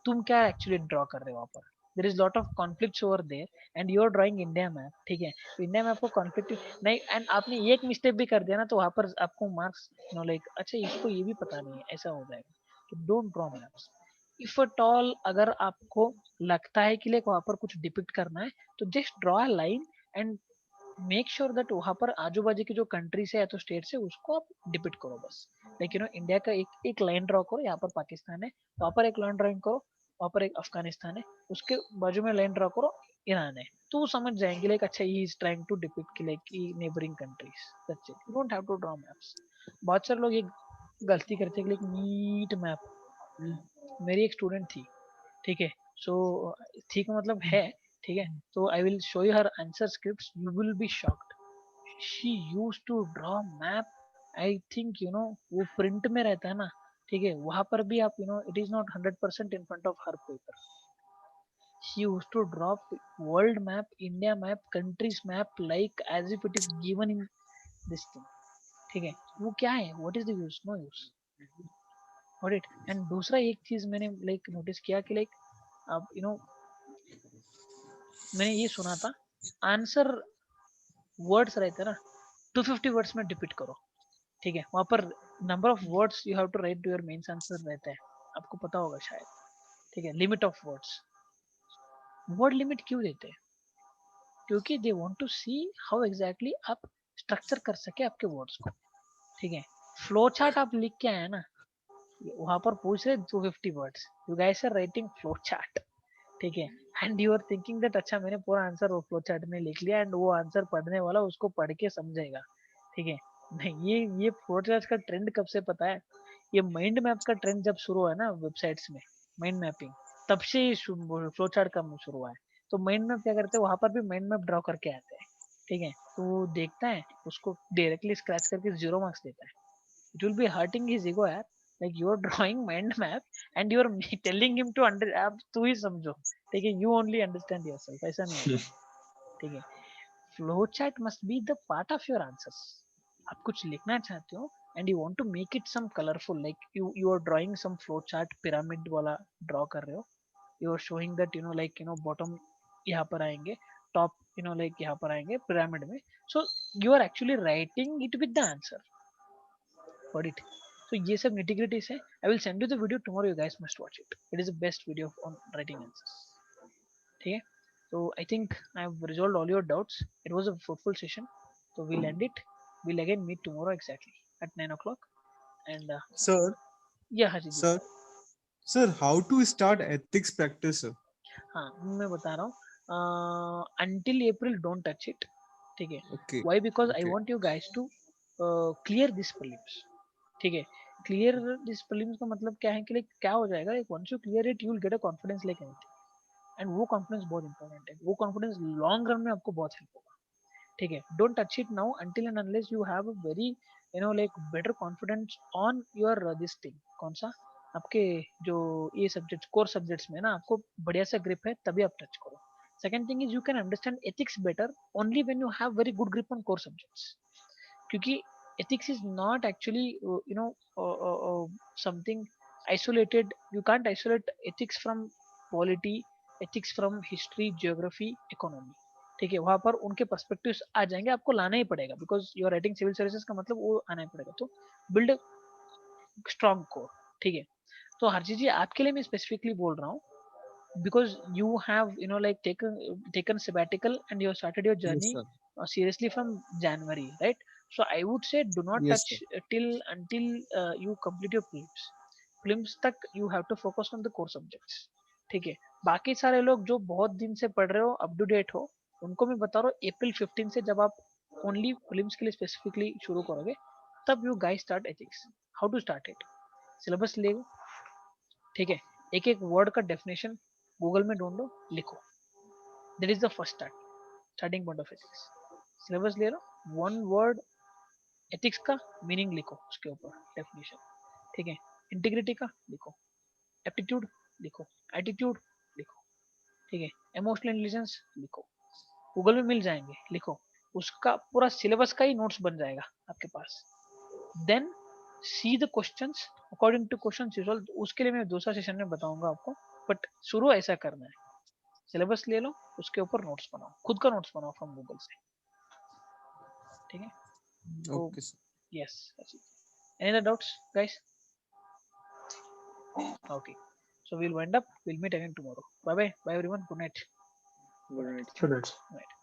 तुम क्या एक्चुअली ड्रॉ कर रहे हो वहाँ पर? There is lot of conflicts over there and you are drawing India map. ठीक है, तो इंडिया मैप को कॉन्फ्लिक्ट नहीं, एंड आपने एक मिस्टेक भी कर दिया ना, तो वहाँ पर आपको मार्क्स लाइक अच्छा इसको ये भी पता नहीं है, ऐसा हो जाएगा। तो don't draw maps if at all. अगर आपको लगता है कि लाइक वहाँ पर कुछ डिपिक्ट करना है, तो just draw a line and make sure that वहां पर आजू बाजू की जो कंट्रीज है या तो स्टेट्स है उसको आप डिपिक्ट करो बस। लाइक इंडिया का एक लाइन ड्रॉ करो, यहाँ पर पाकिस्तान है, वहां पर एक लाइन ड्राइंग करो, वहां पर एक अफगानिस्तान है, उसके बाजू में लाइन ड्रॉ करो ईरान है, तो वो समझ जाएंगे लाइक अच्छा ही is trying to depict like neighbouring countries. That's it, you don't have to draw maps. बहुत सारे लोग ये गलती करते हैं कि लाइक नीट मैप। मेरी एक स्टूडेंट थी, ठीक है, सो ठीक मतलब है, ठीक है, तो I will show you her answer scripts, you will be shocked. She used to draw map, I think वो प्रिंट में रहता है ना, ठीक है, वहां पर भी आप it is not 100% in front of her paper. She used to draw world map, India map, countries map like as if it is given in this thing. ठीक है, वो क्या है, what is the use? No use. What it. And दूसरा एक चीज मैंने like notice किया कि लाइक अब मैंने ये सुना था, आंसर वर्ड्स रहते हैं ना, 250 वर्ड्स में डिपिट करो। ठीक है, वहां पर number of words you have to write to your mains answer रहता है, आपको पता होगा शायद। ठीक है, limit of words. Word limit क्यों देते हैं? क्योंकि they want to see how exactly आप स्ट्रक्चर कर सके आपके वर्ड्स को। ठीक है, फ्लो चार्ट आप लिख के आए ना, वहां पर पूछ रहे 250 words, you guys are writing flow chart. ठीक है, and you are thinking that अच्छा मैंने पूरा आंसर वो फ्लो चार्ट में लिख लिया एंड वो आंसर पढ़ने वाला उसको पढ़ के समझेगा। ठीक है, नहीं, ये फ्लो चार्ट का ट्रेंड कब से पता है? ये माइंड मैप का ट्रेंड जब शुरू हुआ है ना वेबसाइट्स में, माइंड मैपिंग, तब से फ्लो चार्ट का शुरू हुआ है। तो माइंड मैप क्या करते हैं, वहां पर भी माइंड मैप ड्रॉ करके आते हैं। ठीक है, तो वो देखता है, उसको डायरेक्टली स्क्रैच करके 0 मार्क्स देता है। It will be hurting his ego यार, like you are drawing mind map and you are telling him to under, आप तू ही समझो। ठीक है, यू ओनली अंडरस्टैंड योरसेल्फ, ऐसा नहीं होगा। ठीक है, flow chart must be the part of your answers. आप कुछ लिखना चाहते हो and you want to make it some colourful, like you are drawing some flow chart, pyramid वाला ड्रॉ कर रहे हो, you are showing that like bottom यहाँ पर आएंगे, टॉप लाइक यहाँ पर आएंगे पिरामिड में, so you are actually writing it with the answer. Got it? So ये सब nitty-gritties है। I will send you the video tomorrow. You guys must watch it. It is the best video on writing answers. ठीक है? So I think I have resolved all your doubts. It was a fruitful session. So we'll end it. We'll again meet tomorrow exactly at 9 o'clock. And Sir, yeah, Haji ji. sir, how to start ethics practice, sir? हाँ, मैं बता रहा हूँ. Until April, don't touch it. ठीक है? Okay. Why? Because I Okay. want you guys to clear this prelims, ठीक है। Clear this prelims का मतलब क्या है कि लाइक क्या हो जाएगा, like once you clear it you will get a confidence like anything, and वो कॉन्फिडेंस बहुत इंपॉर्टेंट है, वो कॉन्फिडेंस लॉन्ग रन में आपको बहुत हेल्प होगा, ठीक है। Don't touch it now until and unless you have a very like better confidence on your this thing, कौन सा आपके जो ये सब्जेक्ट कोर सब्जेक्ट्स में ना आपको बढ़िया सा ग्रिप है, तभी आप टच करो। Second thing is you can understand ethics better only when you have very good grip on core subjects, क्योंकि ethics is not actually something isolated. You can't isolate ethics from polity, ethics from history, geography, economy, ठीक है। वहां पर उनके perspectives आ जाएंगे, आपको लाना ही पड़ेगा, because you are writing civil services का मतलब वो आना ही पड़ेगा। तो बिल्ड स्ट्रॉन्ग कोर, ठीक है। तो हर्षित जी आपके लिए मैं स्पेसिफिकली बोल रहा हूँ, because you have like taken sabbatical and you have started your Yes, journey sir. seriously from January, right? So I would say do not Yes, touch sir. until you complete your prelims तक you have to focus on the core subjects, ठीक है। बाकी सारे लोग जो बहुत दिन से पढ़ रहे हो, अप टू डेट हो, उनको मैं बता रहा हूँ अप्रैल 15 से जब आप ओनली प्रीलिम्स के लिए स्पेसिफिकली शुरू करोगे, तब you guys start ethics. How to start it, syllabus ले, ठीक है। एक एक वर्ड का डेफिनेशन गूगल में ढूंढो, लिखो, that is the first starting point of ethics. Syllabus ले लो, वन वर्ड एथिक्स का मीनिंग लिखो, उसके ऊपर डेफिनेशन, ठीक है। इंटीग्रिटी का लिखो, एप्टीट्यूड लिखो, एटीट्यूड लिखो, ठीक है। इमोशनल इंटेलिजेंस लिखो, गूगल में मिल जाएंगे, लिखो, उसका पूरा सिलेबस का ही नोट्स बन जाएगा आपके पास। Then see the questions according to question result, उसके लिए मैं दूसरा सेशन में बताऊंगा आपको, बट शुरू ऐसा करना है, सिलेबस ले लो, उसके ऊपर नोट्स बनाओ, खुद का नोट्स बनाओ फ्रॉम गूगल से, ठीक है। तो Okay, sir. Yes, any other doubts guys? Okay, so we'll wind up, we'll meet again tomorrow. Bye bye, bye everyone, good night. Good night. Students. Right.